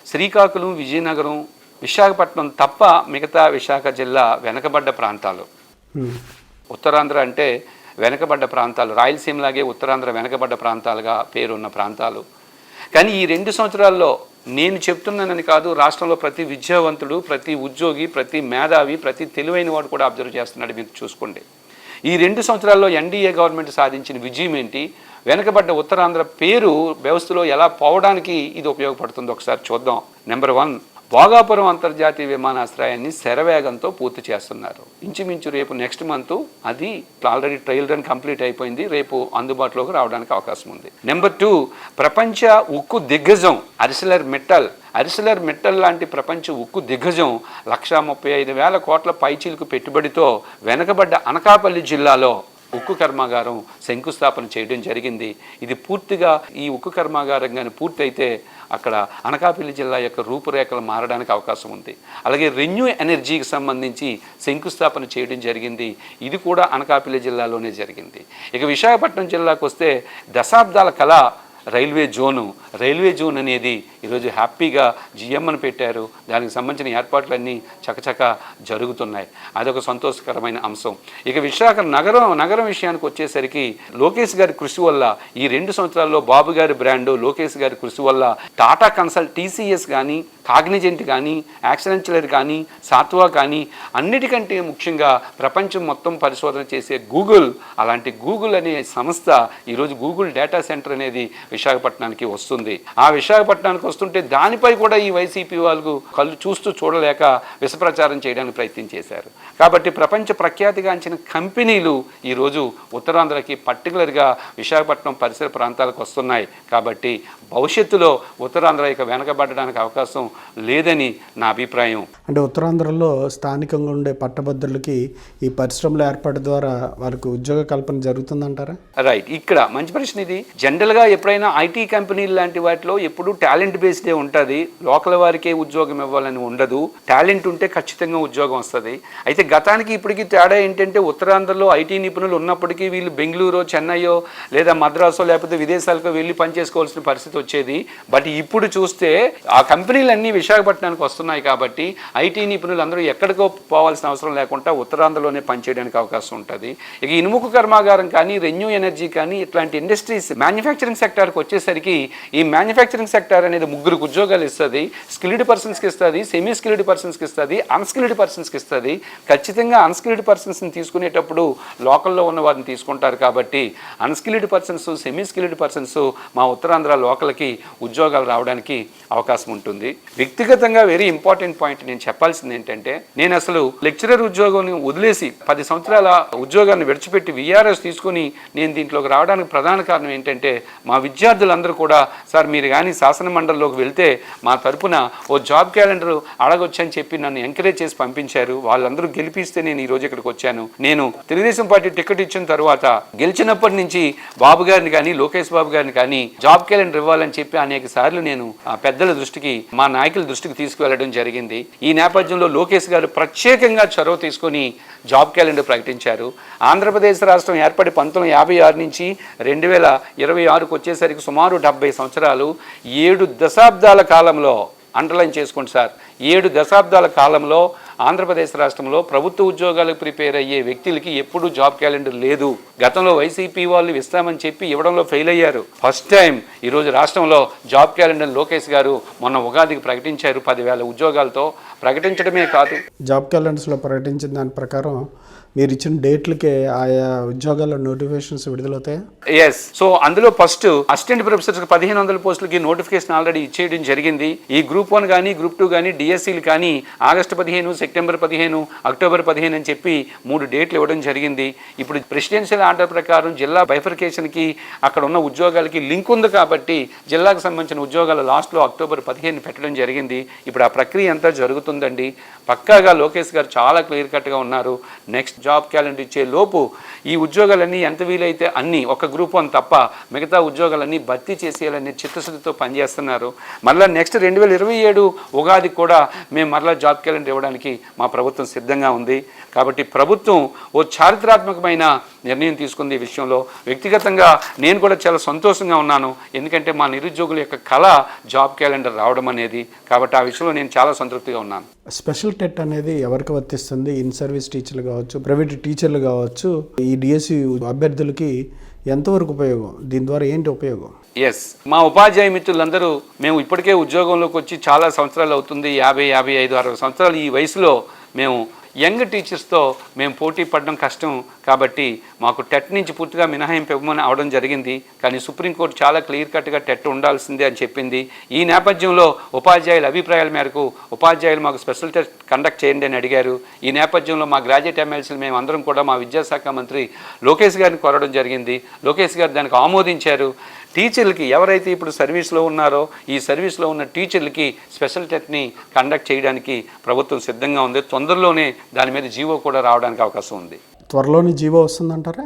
శ్రీకాకుళం, విజయనగరం, విశాఖపట్నం తప్ప మిగతా విశాఖ జిల్లా వెనకబడ్డ ప్రాంతాలు. ఉత్తరాంధ్ర అంటే వెనకబడ్డ ప్రాంతాలు, రాయలసీమలాగే ఉత్తరాంధ్ర వెనకబడ్డ ప్రాంతాలుగా పేరున్న ప్రాంతాలు. కానీ ఈ 2 సంవత్సరాల్లో నేను చెప్తున్నానని కాదు, రాష్ట్రంలో ప్రతి విద్యావంతుడు, ప్రతి ఉద్యోగి, ప్రతి మేధావి, ప్రతి తెలివైన వాడు కూడా అబ్జర్వ్ చేస్తున్నాడు. మీరు చూసుకోండి, ఈ 2 సంవత్సరాల్లో ఎన్డీఏ గవర్నమెంట్ సాధించిన విజయం ఏంటి, వెనకబడ్డ ఉత్తరాంధ్ర పేరు వ్యవస్థలో ఎలా పోవడానికి ఇది ఉపయోగపడుతుందో ఒకసారి చూద్దాం. నెంబర్ 1, భోగాపురం అంతర్జాతీయ విమానాశ్రయాన్ని శరవేగంతో పూర్తి చేస్తున్నారు. ఇంచుమించు రేపు నెక్స్ట్ మంత్ అది ఆల్రెడీ ట్రయల్ రన్ కంప్లీట్ అయిపోయింది, రేపు అందుబాటులోకి రావడానికి అవకాశం ఉంది. నెంబర్ 2, ప్రపంచ ఉక్కు దిగ్గజం అరిసెలర్ మెట్టల్ లాంటి ప్రపంచ ఉక్కు దిగ్గజం 135,000 కోట్ల పైచీలకు పెట్టుబడితో వెనకబడ్డ అనకాపల్లి జిల్లాలో ఉక్కు కర్మాగారం శంకుస్థాపన చేయడం జరిగింది. ఇది పూర్తిగా ఈ ఉక్కు కర్మాగారం కానీ పూర్తయితే అక్కడ అనకాపల్లి జిల్లా యొక్క రూపురేఖలు మారడానికి అవకాశం ఉంది. అలాగే రెన్యూ ఎనర్జీకి సంబంధించి శంకుస్థాపన చేయడం జరిగింది. ఇది కూడా అనకాపల్లి జిల్లాలోనే జరిగింది. ఇక విశాఖపట్నం జిల్లాకు వస్తే దశాబ్దాల కళ రైల్వే జోన్ అనేది ఈరోజు హ్యాపీగా జిఎంని పెట్టారు. దానికి సంబంధించిన ఏర్పాట్లన్నీ చకచక జరుగుతున్నాయి. అదొక సంతోషకరమైన అంశం. ఇక విశాఖ నగరం విషయానికి వచ్చేసరికి లోకేష్ గారి కృషి వల్ల ఈ 2 సంవత్సరాల్లో బాబు గారి బ్రాండు లోకేష్ గారి కృషి వల్ల టాటా కన్సల్ట్, TCS కానీ, కాగ్నిజెంట్ కానీ, యాక్సెంచర్ కానీ, సాత్వా కానీ, అన్నిటికంటే ముఖ్యంగా ప్రపంచం మొత్తం పరిశోధన చేసే గూగుల్, అలాంటి గూగుల్ అనే సంస్థ ఈరోజు గూగుల్ డేటా సెంటర్ అనేది విశాఖపట్నానికి వస్తుంది. ఆ విశాఖపట్నానికి వస్తుంటే దానిపై కూడా ఈ వైసీపీ వాళ్ళు కళ్ళు చూస్తూ చూడలేక విషప్రచారం చేయడానికి ప్రయత్నం చేశారు. కాబట్టి ప్రపంచ ప్రఖ్యాతిగాంచిన కంపెనీలు ఈరోజు ఉత్తరాంధ్రకి పర్టికులర్గా విశాఖపట్నం పరిసర ప్రాంతాలకు వస్తున్నాయి. కాబట్టి భవిష్యత్తులో ఉత్తరాంధ్ర ఇక వెనకబడడానికి అవకాశం లేదని నా అభిప్రాయం. అంటే ఉత్తరాంధ్రలో స్థానికంగా ఉండే పట్టభద్రులకి ఈ పరిశ్రమల ఏర్పాటు ద్వారా వారికి ఉద్యోగ కల్పన జరుగుతుందంటారా? రైట్, ఇక్కడ మంచి ప్రశ్న ఇది. జనరల్గా ఎప్పుడైనా ఐటీ కంపెనీలు లాంటి వాటిలో ఎప్పుడు టాలెంట్ బేస్డే ఉంటుంది. లోకల్ వారికే ఉద్యోగం ఇవ్వాలని ఉండదు. టాలెంట్ ఉంటే ఖచ్చితంగా ఉద్యోగం వస్తుంది. అయితే గతానికి ఇప్పటికీ తేడా ఏంటంటే ఉత్తరాంధ్రలో ఐటీ నిపుణులు ఉన్నప్పటికీ వీళ్ళు బెంగళూరు, చెన్నైయో లేదా మద్రాసో లేకపోతే విదేశాలకు వెళ్ళి పనిచేసుకోవాల్సిన పరిస్థితి వచ్చేది. బట్ ఇప్పుడు చూస్తే ఆ కంపెనీలన్నీ విశాఖపట్నానికి వస్తున్నాయి. కాబట్టి ఐటీ నిపుణులు అందరూ ఎక్కడికో పోవాల్సిన అవసరం లేకుండా ఉత్తరాంధ్రలోనే పనిచేయడానికి అవకాశం ఉంటుంది. ఇక ఇనుముకు కర్మాగారం కానీ, రెన్యూ ఎనర్జీ కానీ ఇట్లాంటి ఇండస్ట్రీస్ మ్యానుఫ్యాక్చరింగ్ సెక్టార్కి వచ్చేసరికి ఈ మ్యానుఫ్యాక్చరింగ్ సెక్టార్ అనేది 3 ఉద్యోగాలు ఇస్తుంది. స్కిల్డ్ పర్సన్స్కి ఇస్తుంది, సెమీ స్కిల్డ్ పర్సన్స్కి ఇస్తుంది, అన్స్కిల్డ్ పర్సన్స్కి ఇస్తుంది. ఖచ్చితంగా అన్స్కిల్డ్ పర్సన్స్ని తీసుకునేటప్పుడు లోకల్లో ఉన్న వారిని తీసుకుంటారు. కాబట్టి unskilled persons, semi skilled persons మా ఉత్తరాంధ్ర లోకల్కి ఉద్యోగాలు రావడానికి అవకాశం ఉంటుంది. వ్యక్తిగతంగా వెరీ ఇంపార్టెంట్ పాయింట్ నేను చెప్పాల్సింది ఏంటంటే, నేను అసలు లెక్చరర్ ఉద్యోగం వదిలేసి 10 సంవత్సరాల ఉద్యోగాన్ని విడిచిపెట్టి విఆర్ఎస్ తీసుకుని నేను దీంట్లోకి రావడానికి ప్రధాన కారణం ఏంటంటే, మా విద్యార్థులందరూ కూడా సార్ మీరు కానీ శాసన మండలిలోకి వెళ్తే మా తరపున ఓ జాబ్ క్యాలెండర్ అడగొచ్చని చెప్పి నన్ను ఎంకరేజ్ చేసి పంపించారు. వాళ్ళందరూ గెలిపిస్తే నేను ఈరోజు ఇక్కడికి వచ్చాను. నేను తెలుగుదేశం పార్టీ టికెట్ ఇచ్చిన తర్వాత గెలిచినప్పటి నుంచి బాబు గారిని కానీ, లోకేష్ బాబు గారిని కానీ జాబ్ క్యాలెండర్ ఇవ్వాలని చెప్పి అనేక సార్లు నేను పెద్దల దృష్టికి, మా నాయకుల దృష్టికి తీసుకువెళ్ళడం జరిగింది. ఈ నేపథ్యంలో లోకేష్ గారు ప్రత్యేకంగా చొరవ తీసుకొని జాబ్ క్యాలెండర్ ప్రకటించారు. ఆంధ్రప్రదేశ్ రాష్ట్రం ఏర్పడి 1956 నుంచి 2026కు వచ్చేసరికి సుమారు 70 సంవత్సరాలు, 7 దశాబ్దాల కాలంలో, అండర్లైన్ చేసుకోండి సార్, 7 దశాబ్దాల కాలంలో ఆంధ్రప్రదేశ్ రాష్ట్రంలో ప్రభుత్వ ఉద్యోగాలకు ప్రిపేర్ అయ్యే వ్యక్తులకి ఎప్పుడూ జాబ్ క్యాలెండర్ లేదు. గతంలో వైసీపీ వాళ్ళు ఇస్తామని చెప్పి ఇవ్వడంలో ఫెయిల్ అయ్యారు. ఫస్ట్ టైం ఈరోజు రాష్ట్రంలో జాబ్ క్యాలెండర్ లోకేష్ గారు మొన్న ఉగాదికి ప్రకటించారు. 10,000 ఉద్యోగాలతో. ప్రకటించడమే కాదు, జాబ్ క్యాలెండర్స్లో ప్రకటించిన దాని ప్రకారం మీరు ఇచ్చిన డేట్లకే ఆయా ఉద్యోగాల నోటిఫికేషన్స్ విడుదలవుతాయా? ఎస్. సో అందులో ఫస్ట్ అసిస్టెంట్ ప్రొఫెసర్స్కి 1500 పోస్టులకి నోటిఫికేషన్ ఆల్రెడీ ఇచ్చేయడం జరిగింది. ఈ గ్రూప్ 1 కానీ, గ్రూప్ 2 కానీ, డిఎస్సీలు కానీ ఆగస్టు 15, సెప్టెంబర్ 15, అక్టోబర్ 15 అని చెప్పి 3 డేట్లు ఇవ్వడం జరిగింది. ఇప్పుడు ప్రెసిడెన్షియల్ ఆర్డర్ ప్రకారం జిల్లా బైఫర్కేషన్కి అక్కడ ఉన్న ఉద్యోగాలకి లింక్ ఉంది. కాబట్టి జిల్లాకు సంబంధించిన ఉద్యోగాలు లాస్ట్లో అక్టోబర్ 15 పెట్టడం జరిగింది. ఇప్పుడు ఆ ప్రక్రియ అంతా జరుగుతుందండి. పక్కాగా లోకేష్ గారు చాలా క్లియర్ కట్గా ఉన్నారు. నెక్స్ట్ జాబ్ క్యాలెండర్ ఇచ్చే లోపు ఈ ఉద్యోగాలన్నీ ఎంత వీలైతే అన్నీ, ఒక గ్రూప్ 1 తప్ప మిగతా ఉద్యోగాలన్నీ భర్తీ చేసేయాలనే చిత్తశుద్ధితో పనిచేస్తున్నారు. మళ్ళీ నెక్స్ట్ 2027 ఉగాది కూడా మేము మరలా జాబ్ క్యాలెండర్ ఇవ్వడానికి మా ప్రభుత్వం సిద్ధంగా ఉంది. కాబట్టి ప్రభుత్వం ఓ చారిత్రాత్మకమైన నిర్ణయం తీసుకుంది ఈ విషయంలో. వ్యక్తిగతంగా నేను కూడా చాలా సంతోషంగా ఉన్నాను. ఎందుకంటే మా నిరుద్యోగుల యొక్క కళ జాబ్ క్యాలెండర్ రావడం అనేది. కాబట్టి ఆ విషయంలో నేను చాలా సంతృప్తిగా ఉన్నాను. స్పెషల్ టెట్ అనేది ఎవరికి వర్తిస్తుంది? ఇన్ సర్వీస్ టీచర్లు కావచ్చు, ప్రైవేట్ టీచర్లు కావచ్చు, ఈ డిఎస్సి అభ్యర్థులకి ఎంతవరకు ఉపయోగం? దీని ద్వారా ఏంటి ఉపయోగం? ఎస్, మా ఉపాధ్యాయ మిత్రులందరూ మేము ఇప్పటికే ఉద్యోగంలోకి వచ్చి చాలా సంవత్సరాలు అవుతుంది. 50, 55, 60 సంవత్సరాలు ఈ వయసులో మేము యంగ్ టీచర్స్తో మేము పోటీ పడడం కష్టం. కాబట్టి మాకు టెట్ నుంచి పూర్తిగా మినహాయింపు ఇవ్వమని అవడం జరిగింది. కానీ సుప్రీంకోర్టు చాలా క్లియర్ కట్గా టెట్ ఉండాల్సిందే అని చెప్పింది. ఈ నేపథ్యంలో ఉపాధ్యాయుల అభిప్రాయాల మేరకు ఉపాధ్యాయులు మాకు స్పెషల్ టెస్ట్ కండక్ట్ చేయండి అని అడిగారు. ఈ నేపథ్యంలో మా గ్రాడ్యుయేట్ ఎమ్మెల్సీలు మేము అందరం కూడా మా విద్యాశాఖ మంత్రి లోకేష్ గారిని కోరడం జరిగింది. లోకేష్ గారు దానికి ఆమోదించారు. టీచర్లకి ఎవరైతే ఇప్పుడు సర్వీస్లో ఉన్నారో ఈ సర్వీస్లో ఉన్న టీచర్లకి స్పెషల్ టెస్ట్ని కండక్ట్ చేయడానికి ప్రభుత్వం సిద్ధంగా ఉంది. తొందరలోనే దాని మీద జీవో కూడా రావడానికి అవకాశం ఉంది. త్వరలోనే జీవో వస్తుందంటారా?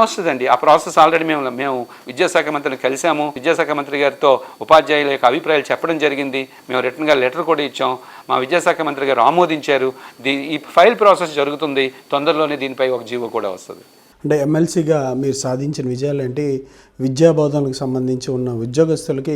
వస్తుందండి. ఆ ప్రాసెస్ ఆల్రెడీ మేము విద్యాశాఖ మంత్రిని కలిసాము. విద్యాశాఖ మంత్రి గారితో ఉపాధ్యాయుల యొక్క అభిప్రాయాలు చెప్పడం జరిగింది. మేము రిటర్న్గా లెటర్ కూడా ఇచ్చాం. మా విద్యాశాఖ మంత్రి గారు ఆమోదించారు. ఈ ఫైల్ ప్రాసెస్ జరుగుతుంది. తొందరలోనే దీనిపై ఒక జీవో కూడా వస్తుంది. అంటే ఎమ్మెల్సీగా మీరు సాధించిన విజయాలు ఏంటి? విద్యా బోధనకు సంబంధించి ఉన్న ఉద్యోగస్తులకి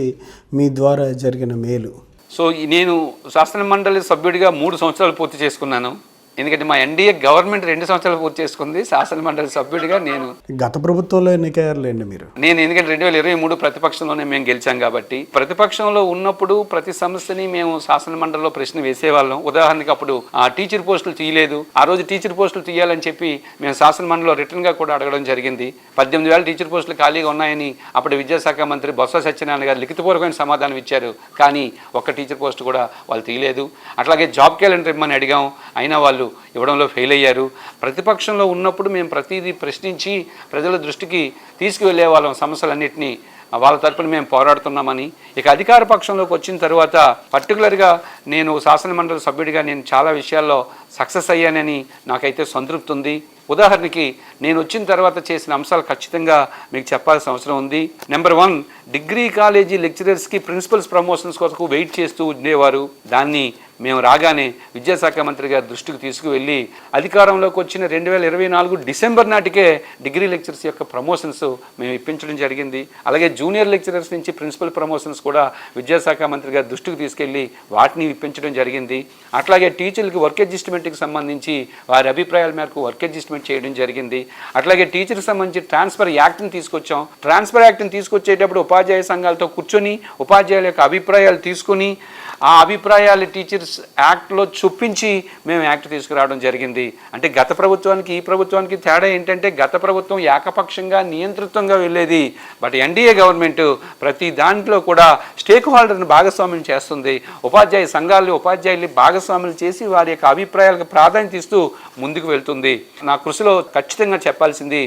మీ ద్వారా జరిగిన మేలు. సో నేను శాసన మండలి సభ్యుడిగా 3 సంవత్సరాలు పూర్తి చేసుకున్నాను. ఎందుకంటే మా ఎన్డీఏ గవర్నమెంట్ 2 సంవత్సరాలు పూర్తి చేసుకుంది. శాసనమండలి సభ్యుడిగా నేను గత ప్రభుత్వంలో ఎన్నికయ్యారులేండి మీరు. ఎందుకంటే 2023 ప్రతిపక్షంలోనే మేము గెలిచాం కాబట్టి, ప్రతిపక్షంలో ఉన్నప్పుడు ప్రతి సమస్యని మేము శాసనమండలిలో ప్రశ్న వేసేవాళ్ళం. ఉదాహరణకి అప్పుడు టీచర్ పోస్టులు తీయలేదు. ఆ రోజు టీచర్ పోస్టులు తీయాలని చెప్పి మేము శాసనమండలిలో రిటర్న్గా కూడా అడగడం జరిగింది. 18,000 టీచర్ పోస్టులు ఖాళీగా ఉన్నాయని అప్పుడు విద్యాశాఖ మంత్రి బొత్స సత్యనారాయణ గారు లిఖితపూర్వకమైన సమాధానం ఇచ్చారు. కానీ ఒక్క టీచర్ పోస్టు కూడా వాళ్ళు తీయలేదు. అట్లాగే జాబ్ క్యాలెండర్ ఇవ్వమని అడిగాం, అయినా వాళ్ళు ఇవ్వడంలో ఫెయిల్ అయ్యారు. ప్రతిపక్షంలో ఉన్నప్పుడు మేము ప్రతిదీ ప్రశ్నించి ప్రజల దృష్టికి తీసుకువెళ్ళే వాళ్ళం సమస్యలన్నింటినీ. వాళ్ళ తరపున మేము పోరాడుతున్నామని. ఇక అధికార పక్షంలోకి వచ్చిన తర్వాత పర్టికులర్గా నేను శాసనమండలి సభ్యుడిగా నేను చాలా విషయాల్లో సక్సెస్ అయ్యానని నాకైతే సంతృప్తి ఉంది. ఉదాహరణకి నేను వచ్చిన తర్వాత చేసిన అంశాలు ఖచ్చితంగా మీకు చెప్పాల్సిన అవసరం ఉంది. నెంబర్ 1, డిగ్రీ కాలేజీ లెక్చరర్స్కి ప్రిన్సిపల్స్ ప్రమోషన్స్ కొరకు వెయిట్ చేస్తూ ఉండేవారు. దాన్ని మేము రాగానే విద్యాశాఖ మంత్రి గారి దృష్టికి తీసుకువెళ్ళి అధికారంలోకి వచ్చిన 2024 డిసెంబర్ నాటికే డిగ్రీ లెక్చరర్స్ యొక్క ప్రమోషన్స్ మేము ఇప్పించడం జరిగింది. అలాగే జూనియర్ లెక్చరర్స్ నుంచి ప్రిన్సిపల్ ప్రమోషన్స్ కూడా విద్యాశాఖ మంత్రి గారి దృష్టికి తీసుకెళ్ళి వాటిని ఇప్పించడం జరిగింది. అట్లాగే టీచర్లకి వర్క్ అడ్జస్ట్మెంట్కి సంబంధించి వారి అభిప్రాయాల మేరకు వర్క్ అడ్జస్ట్మెంట్ చేయడం జరిగింది. అట్లాగే టీచర్కి సంబంధించి ట్రాన్స్ఫర్ యాక్ట్ని తీసుకొచ్చాం. ట్రాన్స్ఫర్ యాక్ట్ని తీసుకొచ్చేటప్పుడు ఉపాధ్యాయ సంఘాలతో కూర్చొని ఉపాధ్యాయుల యొక్క అభిప్రాయాలు తీసుకుని ఆ అభిప్రాయాలు టీచర్స్ యాక్ట్లో చొప్పించి మేము యాక్ట్ తీసుకురావడం జరిగింది. అంటే గత ప్రభుత్వానికి ఈ ప్రభుత్వానికి తేడా ఏంటంటే, గత ప్రభుత్వం ఏకపక్షంగా నియంత్రితంగా వెళ్ళేది. బట్ ఎన్డీఏ గవర్నమెంట్ ప్రతి దాంట్లో కూడా స్టేక్ హోల్డర్ని భాగస్వామ్యం చేస్తుంది. ఉపాధ్యాయ సంఘాలు ఉపాధ్యాయుల్ని భాగస్వాములు చేసి వారి యొక్క అభిప్రాయాలకు ప్రాధాన్యత ఇస్తూ ముందుకు వెళ్తుంది. నా కృషిలో ఖచ్చితంగా చెప్పాల్సింది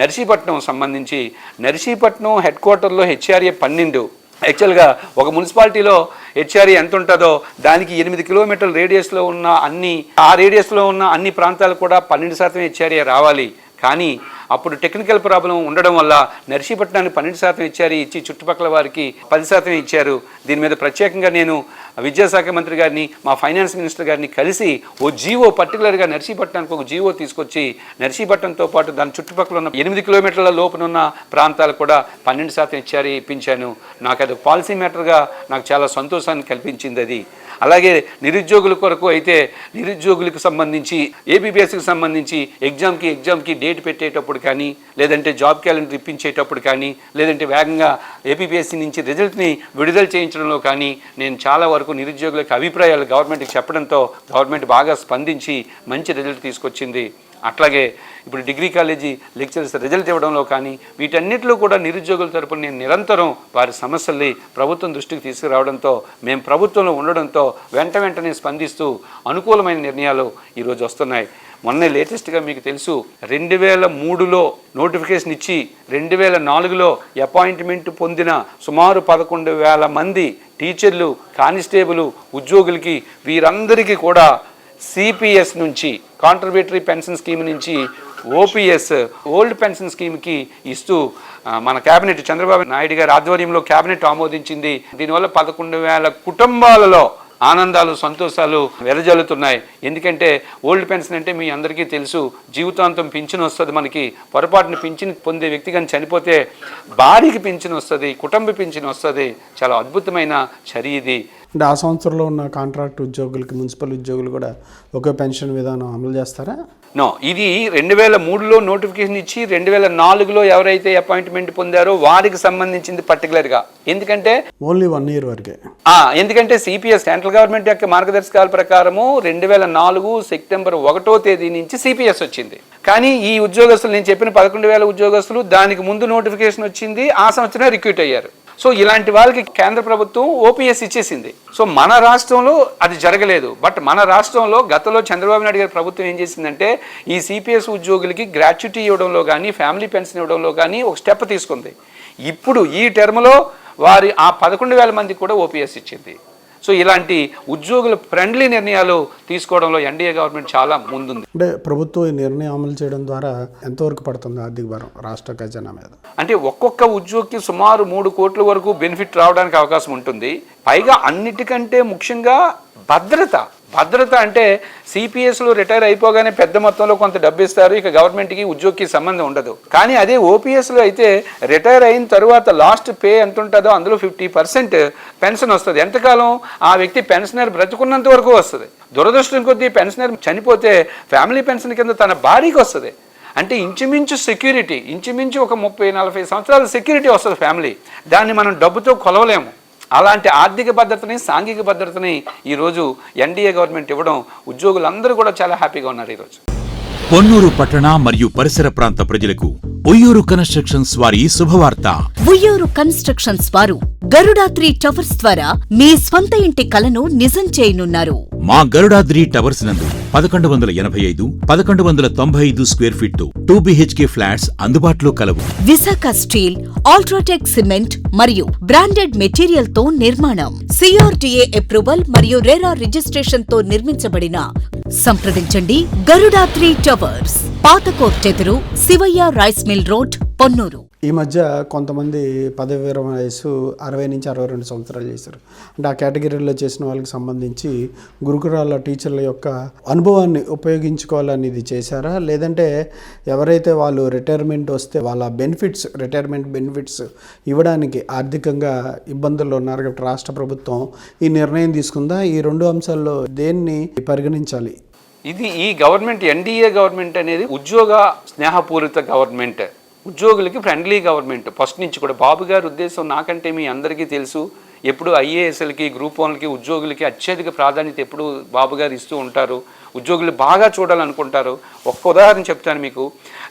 నర్సీపట్నం సంబంధించి. నర్సీపట్నం హెడ్ క్వార్టర్లో హెచ్ఆర్ఏ 12. యాక్చువల్గా ఒక మున్సిపాలిటీలో హెచ్ఆర్ఏ ఎంత ఉంటుందో దానికి 8 కిలోమీటర్ల రేడియస్లో ఉన్న అన్ని ప్రాంతాలు కూడా 12% హెచ్ఆర్ఏ రావాలి. కానీ అప్పుడు టెక్నికల్ ప్రాబ్లం ఉండడం వల్ల నర్సీపట్నానికి 12% హెచ్ఆర్ఏ ఇచ్చి చుట్టుపక్కల వారికి 10% ఇచ్చారు. దీని మీద ప్రత్యేకంగా నేను విద్యాశాఖ మంత్రి గారిని, మా ఫైనాన్స్ మినిస్టర్ గారిని కలిసి ఓ జీవో పర్టికులర్గా నర్సీపట్నానికి ఒక జీవో తీసుకొచ్చి నర్సీపట్నంతో పాటు దాని చుట్టుపక్కల ఉన్న 8 కిలోమీటర్ల లోపునున్న ప్రాంతాలు కూడా 12% హెచ్ఆర్ఏ ఇప్పించాను. నాకు అది పాలసీ మ్యాటర్గా నాకు చాలా సంతోషాన్ని కల్పించింది అది. అలాగే నిరుద్యోగుల కొరకు అయితే నిరుద్యోగులకు సంబంధించి ఏబీపీఎస్కి సంబంధించి ఎగ్జామ్కి డేట్ పెట్టేటప్పుడు కానీ, లేదంటే జాబ్ క్యాలెండర్ ఇప్పించేటప్పుడు కానీ, లేదంటే వేగంగా ఏపీపీఎస్సీ నుంచి రిజల్ట్ని విడుదల చేయించడంలో కానీ నేను చాలా వరకు నిరుద్యోగులకు అభిప్రాయాలు గవర్నమెంట్కి చెప్పడంతో గవర్నమెంట్ బాగా స్పందించి మంచి రిజల్ట్ తీసుకొచ్చింది. అట్లాగే ఇప్పుడు డిగ్రీ కాలేజీ లెక్చరర్స్ రిజల్ట్ ఇవ్వడంలో కానీ వీటన్నిటిలో కూడా నిరుద్యోగుల తరపున నేను నిరంతరం వారి సమస్యల్ని ప్రభుత్వం దృష్టికి తీసుకురావడంతో, మేము ప్రభుత్వంలో ఉండడంతో వెంటనే స్పందిస్తూ అనుకూలమైన నిర్ణయాలు ఈరోజు వస్తున్నాయి. మొన్నే లేటెస్ట్గా మీకు తెలుసు 2003లో నోటిఫికేషన్ ఇచ్చి 2004లో అపాయింట్మెంట్ పొందిన సుమారు 11,000 మంది టీచర్లు, కానిస్టేబుల్ ఉద్యోగులకి వీరందరికీ కూడా సిపిఎస్ నుంచి కాంట్రిబ్యూటరీ పెన్షన్ స్కీమ్ నుంచి ఓపీఎస్ ఓల్డ్ పెన్షన్ స్కీమ్కి ఇస్తూ మన క్యాబినెట్ చంద్రబాబు నాయుడు గారి ఆధ్వర్యంలో క్యాబినెట్ ఆమోదించింది. దీనివల్ల 11,000 కుటుంబాలలో ఆనందాలు, సంతోషాలు వెదజల్లుతున్నాయి. ఎందుకంటే ఓల్డ్ పెన్షన్ అంటే మీ అందరికీ తెలుసు, జీవితాంతం పింఛన్ వస్తుంది. మనకి పొరపాటున పింఛన్ పొందే వ్యక్తి కానీ చనిపోతే భార్యకి పింఛన్ వస్తుంది, కుటుంబ పింఛన్ వస్తుంది. చాలా అద్భుతమైన చర్య ఇది. అంటే ఆ సంవత్సరంలో ఉన్న కాంట్రాక్ట్ ఉద్యోగులకి, మున్సిపల్ ఉద్యోగులు కూడా ఒకే పెన్షన్ విధానం అమలు చేస్తారా? నో, ఇది 2003లో నోటిఫికేషన్ ఇచ్చి 2004లో ఎవరైతే అపాయింట్మెంట్ పొందారో వారికి సంబంధించింది పర్టికులర్గా. ఎందుకంటే ఓన్లీ 1 year వరకే. ఎందుకంటే సిపిఎస్ సెంట్రల్ గవర్నమెంట్ యొక్క మార్గదర్శకాల ప్రకారము 2004 సెప్టెంబర్ 1వ తేదీ నుంచి సిపిఎస్ వచ్చింది. కానీ ఈ ఉద్యోగస్తులు, నేను చెప్పిన 11,000 ఉద్యోగస్తులు దానికి ముందు నోటిఫికేషన్ వచ్చింది, ఆ సంవత్సరమే రిక్రూట్ అయ్యారు. సో ఇలాంటి వాళ్ళకి కేంద్ర ప్రభుత్వం ఓపీఎస్ ఇచ్చేసింది. సో మన రాష్ట్రంలో అది జరగలేదు. బట్ మన రాష్ట్రంలో గతంలో చంద్రబాబు నాయుడు గారి ప్రభుత్వం ఏం చేసిందంటే ఈ సిపిఎస్ ఉద్యోగులకి గ్రాట్యుటీ ఇవ్వడంలో కానీ, ఫ్యామిలీ పెన్షన్ ఇవ్వడంలో కానీ ఒక స్టెప్ తీసుకుంది. ఇప్పుడు ఈ టర్మ్లో వారి ఆ 11,000 మందికి కూడా ఓపీఎస్ ఇచ్చింది. సో ఇలాంటి ఉద్యోగుల ఫ్రెండ్లీ నిర్ణయాలు తీసుకోవడంలో ఎన్డీఏ గవర్నమెంట్ చాలా ముందుంది. అంటే ప్రభుత్వం ఈ నిర్ణయం అమలు చేయడం ద్వారా ఎంతవరకు పడుతుంది ఆర్థిక భారం రాష్ట్ర ఖజానా మీద? అంటే ఒక్కొక్క ఉద్యోగికి సుమారు 3 కోట్ల వరకు బెనిఫిట్ రావడానికి అవకాశం ఉంటుంది. పైగా అన్నిటికంటే ముఖ్యంగా భద్రత అంటే సిపిఎస్లు రిటైర్ అయిపోగానే పెద్ద మొత్తంలో కొంత డబ్బు ఇస్తారు, ఇక గవర్నమెంట్కి ఉద్యోగికి సంబంధం ఉండదు. కానీ అదే ఓపీఎస్లో అయితే రిటైర్ అయిన తర్వాత లాస్ట్ పే ఎంత ఉంటుందో అందులో 50% పెన్షన్ వస్తుంది. ఎంతకాలం ఆ వ్యక్తి పెన్షనర్ బ్రతుకున్నంత వరకు వస్తుంది. దురదృష్టం కొద్దీ పెన్షనర్ చనిపోతే ఫ్యామిలీ పెన్షన్ కింద తన భార్యకి వస్తుంది. అంటే ఇంచుమించు సెక్యూరిటీ, ఇంచుమించు ఒక 30-40 సంవత్సరాల సెక్యూరిటీ వస్తుంది ఫ్యామిలీ. దాన్ని మనం డబ్బుతో కొలవలేము. అలాంటి ఆర్థిక భద్రతని, సాంఘిక భద్రతని ఈరోజు ఎన్డీఏ గవర్నమెంట్ ఇవ్వడం ఉద్యోగులందరూ కూడా చాలా హ్యాపీగా ఉన్నారు. ఈరోజు పొన్నూరు పట్టణ మరియు పరిసర ప్రాంత ప్రజలకు ఉయ్యూరు కన్స్ట్రక్షన్స్ వారి శుభవార్త. ఉయ్యూరు కన్స్ట్రక్షన్స్ వారు గరుడాద్రి టవర్స్ ద్వారా మీ స్వంత ఇంటి కలను నిజం చేయనున్నారు. మా గరుడాద్రి టవర్స్ నందు 1185, 1195 స్క్వేర్ ఫీట్ 2 BHK ఫ్లాట్స్ అందుబాటులో కలవు. విశాఖ స్టీల్, అల్ట్రాటెక్ సిమెంట్ మరియు బ్రాండెడ్ మెటీరియల్ తో నిర్మాణం. CRDA అప్రూవల్ మరియు రెరా రిజిస్ట్రేషన్ తో నిర్మించబడిన. సంప్రదించండి గరుడాద్రి టవర్స్, పాత కోర్ట్ ఎదురు, Shivayya rice mill road, Ponnuru. ఈ మధ్య కొంతమంది పదవి విరమణ వయసు 60 నుంచి 62 సంవత్సరాలు చేశారు. అంటే ఆ కేటగిరీలో చేసిన వాళ్ళకి సంబంధించి గురుకులాల టీచర్ల యొక్క అనుభవాన్ని ఉపయోగించుకోవాలనేది చేశారా, లేదంటే ఎవరైతే వాళ్ళు రిటైర్మెంట్ వస్తే వాళ్ళ బెనిఫిట్స్, రిటైర్మెంట్ బెనిఫిట్స్ ఇవ్వడానికి ఆర్థికంగా ఇబ్బందుల్లో ఉన్నారు కాబట్టి రాష్ట్ర ప్రభుత్వం ఈ నిర్ణయం తీసుకుందా? ఈ 2 అంశాల్లో దేన్ని పరిగణించాలి? ఇది ఈ గవర్నమెంట్, ఎన్డీఏ గవర్నమెంట్ అనేది ఉద్యోగ స్నేహపూరిత గవర్నమెంట్, ఉద్యోగులకి ఫ్రెండ్లీ గవర్నమెంట్. ఫస్ట్ నుంచి కూడా బాబు గారి ఉద్దేశం నాకంటే మీ అందరికీ తెలుసు. ఎప్పుడు ఐఏఎస్లకి, గ్రూప్ 1లకి, ఉద్యోగులకి అత్యధిక ప్రాధాన్యత ఎప్పుడు బాబు గారు ఇస్తూ ఉంటారు. ఉద్యోగులు బాగా చూడాలనుకుంటారు. ఒక్క ఉదాహరణ చెప్తాను మీకు.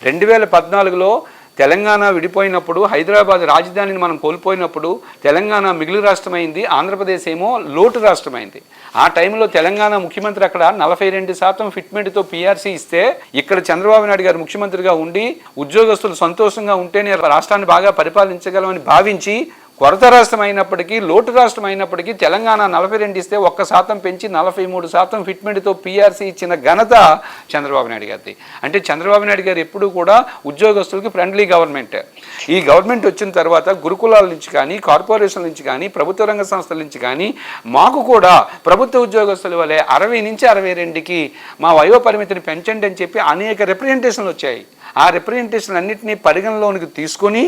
2014లో తెలంగాణ విడిపోయినప్పుడు, హైదరాబాద్ రాజధానిని మనం కోల్పోయినప్పుడు తెలంగాణ మిగులు రాష్ట్రమైంది, ఆంధ్రప్రదేశ్ ఏమో లోటు రాష్ట్రమైంది. ఆ టైంలో తెలంగాణ ముఖ్యమంత్రి అక్కడ 42% ఫిట్మెంట్తో PRC ఇస్తే, ఇక్కడ చంద్రబాబు నాయుడు గారు ముఖ్యమంత్రిగా ఉండి ఉద్యోగస్తులు సంతోషంగా ఉంటేనే రాష్ట్రాన్ని బాగా పరిపాలించగలమని భావించి కొరత రాష్ట్రం అయినప్పటికీ, లోటు రాష్ట్రం అయినప్పటికీ తెలంగాణ 42 ఇస్తే 1% పెంచి 43% ఫిట్మెంట్తో PRC ఇచ్చిన ఘనత చంద్రబాబు నాయుడు గారిది. అంటే చంద్రబాబు నాయుడు గారు ఎప్పుడూ కూడా ఉద్యోగస్తులకి ఫ్రెండ్లీ గవర్నమెంట్. ఈ గవర్నమెంట్ వచ్చిన తర్వాత గురుకులాల నుంచి కానీ, కార్పొరేషన్ల నుంచి కానీ, ప్రభుత్వ రంగ సంస్థల నుంచి కానీ మాకు కూడా ప్రభుత్వ ఉద్యోగస్తుల వలె 60 నుంచి 62కి మా వయో పరిమితిని పెంచండి అని చెప్పి అనేక రిప్రజెంటేషన్లు వచ్చాయి. ఆ రిప్రజెంటేషన్ అన్నింటినీ పరిగణలోనికి తీసుకొని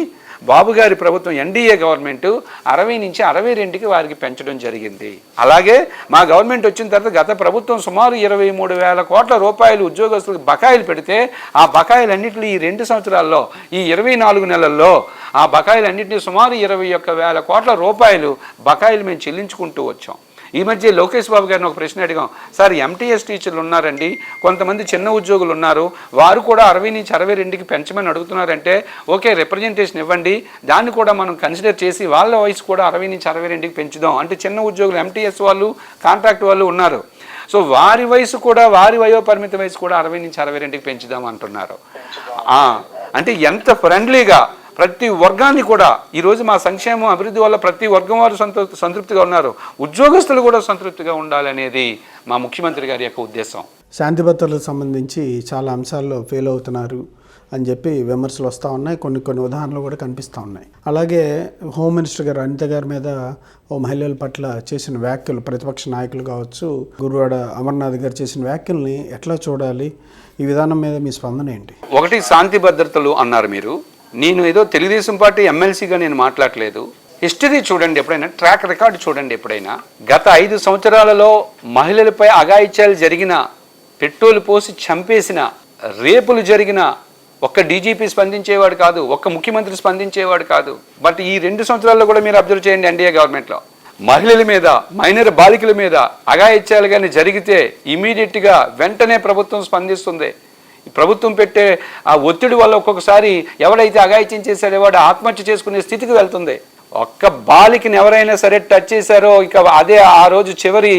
బాబు గారి ప్రభుత్వం, ఎన్డీఏ గవర్నమెంట్ 60 నుంచి 62కి వారికి పెంచడం జరిగింది. అలాగే మా గవర్నమెంట్ వచ్చిన తర్వాత గత ప్రభుత్వం సుమారు 23,000 కోట్ల రూపాయలు ఉద్యోగస్తులకు బకాయిలు పెడితే, ఆ బకాయిలన్నింటినీ ఈ 2 సంవత్సరాల్లో, ఈ 24 నెలల్లో ఆ బకాయిలన్నింటినీ సుమారు 21,000 కోట్ల రూపాయలు బకాయిలు మేము చెల్లించుకుంటూ వచ్చాం. ఈ మధ్య లోకేష్ బాబు గారిని ఒక ప్రశ్న అడిగాం. సార్, MTS టీచర్లు ఉన్నారండి, కొంతమంది చిన్న ఉద్యోగులు ఉన్నారు, వారు కూడా 60 నుంచి 62కి పెంచమని అడుగుతున్నారంటే ఓకే, రిప్రజెంటేషన్ ఇవ్వండి, దాన్ని కూడా మనం కన్సిడర్ చేసి వాళ్ళ వయసు కూడా 60 నుంచి 62కి పెంచుదాం. అంటే చిన్న ఉద్యోగులు, MTS వాళ్ళు, కాంట్రాక్ట్ వాళ్ళు ఉన్నారు. సో వారి వయసు కూడా, వారి వయో పరిమితి వయసు కూడా 60 నుంచి 62కి పెంచుదాం అంటున్నారు. అంటే ఎంత ఫ్రెండ్లీగా ప్రతి వర్గాన్ని కూడా ఈరోజు మా సంక్షేమం, అభివృద్ధి వల్ల ప్రతి వర్గం వారు సంతృప్తిగా ఉన్నారు. ఉద్యోగస్తులు కూడా సంతృప్తిగా ఉండాలనేది మా ముఖ్యమంత్రి గారి యొక్క ఉద్దేశం. శాంతి భద్రతలకు సంబంధించి చాలా అంశాల్లో ఫెయిల్ అవుతున్నారు అని చెప్పి విమర్శలు వస్తూ ఉన్నాయి. కొన్ని ఉదాహరణలు కూడా కనిపిస్తూ ఉన్నాయి. అలాగే హోమ్ మినిస్టర్ గారు అనిత గారి మీద ఓ మహిళల పట్ల చేసిన వ్యాఖ్యలు, ప్రతిపక్ష నాయకులు కావచ్చు, గురువాడ అమర్నాథ్ గారు చేసిన వ్యాఖ్యల్ని ఎట్లా చూడాలి? ఈ విధానం మీద మీ స్పందన ఏంటి? ఒకటి, శాంతి భద్రతలు అన్నారు మీరు. నేను ఏదో తెలుగుదేశం పార్టీ ఎమ్మెల్సీగా నేను మాట్లాడలేదు. హిస్టరీ చూడండి, ఎప్పుడైనా ట్రాక్ రికార్డు చూడండి. ఎప్పుడైనా గత 5 సంవత్సరాలలో మహిళలపై అఘాయిత్యాలు జరిగిన, పెట్రోలు పోసి చంపేసిన, రేపులు జరిగిన ఒక్క డీజీపీ స్పందించేవాడు కాదు, ఒక్క ముఖ్యమంత్రి స్పందించేవాడు కాదు. బట్ ఈ 2 సంవత్సరాల్లో కూడా మీరు అబ్జర్వ్ చేయండి, ఎన్డీఏ గవర్నమెంట్లో మహిళల మీద, మైనర్ బాలికల మీద అఘాయిత్యాలు కానీ జరిగితే ఇమీడియట్గా వెంటనే ప్రభుత్వం స్పందిస్తుంది. ప్రభుత్వం పెట్టే ఆ ఒత్తిడి వల్ల ఒక్కొక్కసారి ఎవడైతే అఘాయిత్యం చేశాడో వాడు ఆత్మహత్య చేసుకునే స్థితికి వెళ్తుంది. ఒక్క బాలికని ఎవరైనా సరే టచ్ చేశారో ఇక అదే ఆ రోజు చివరి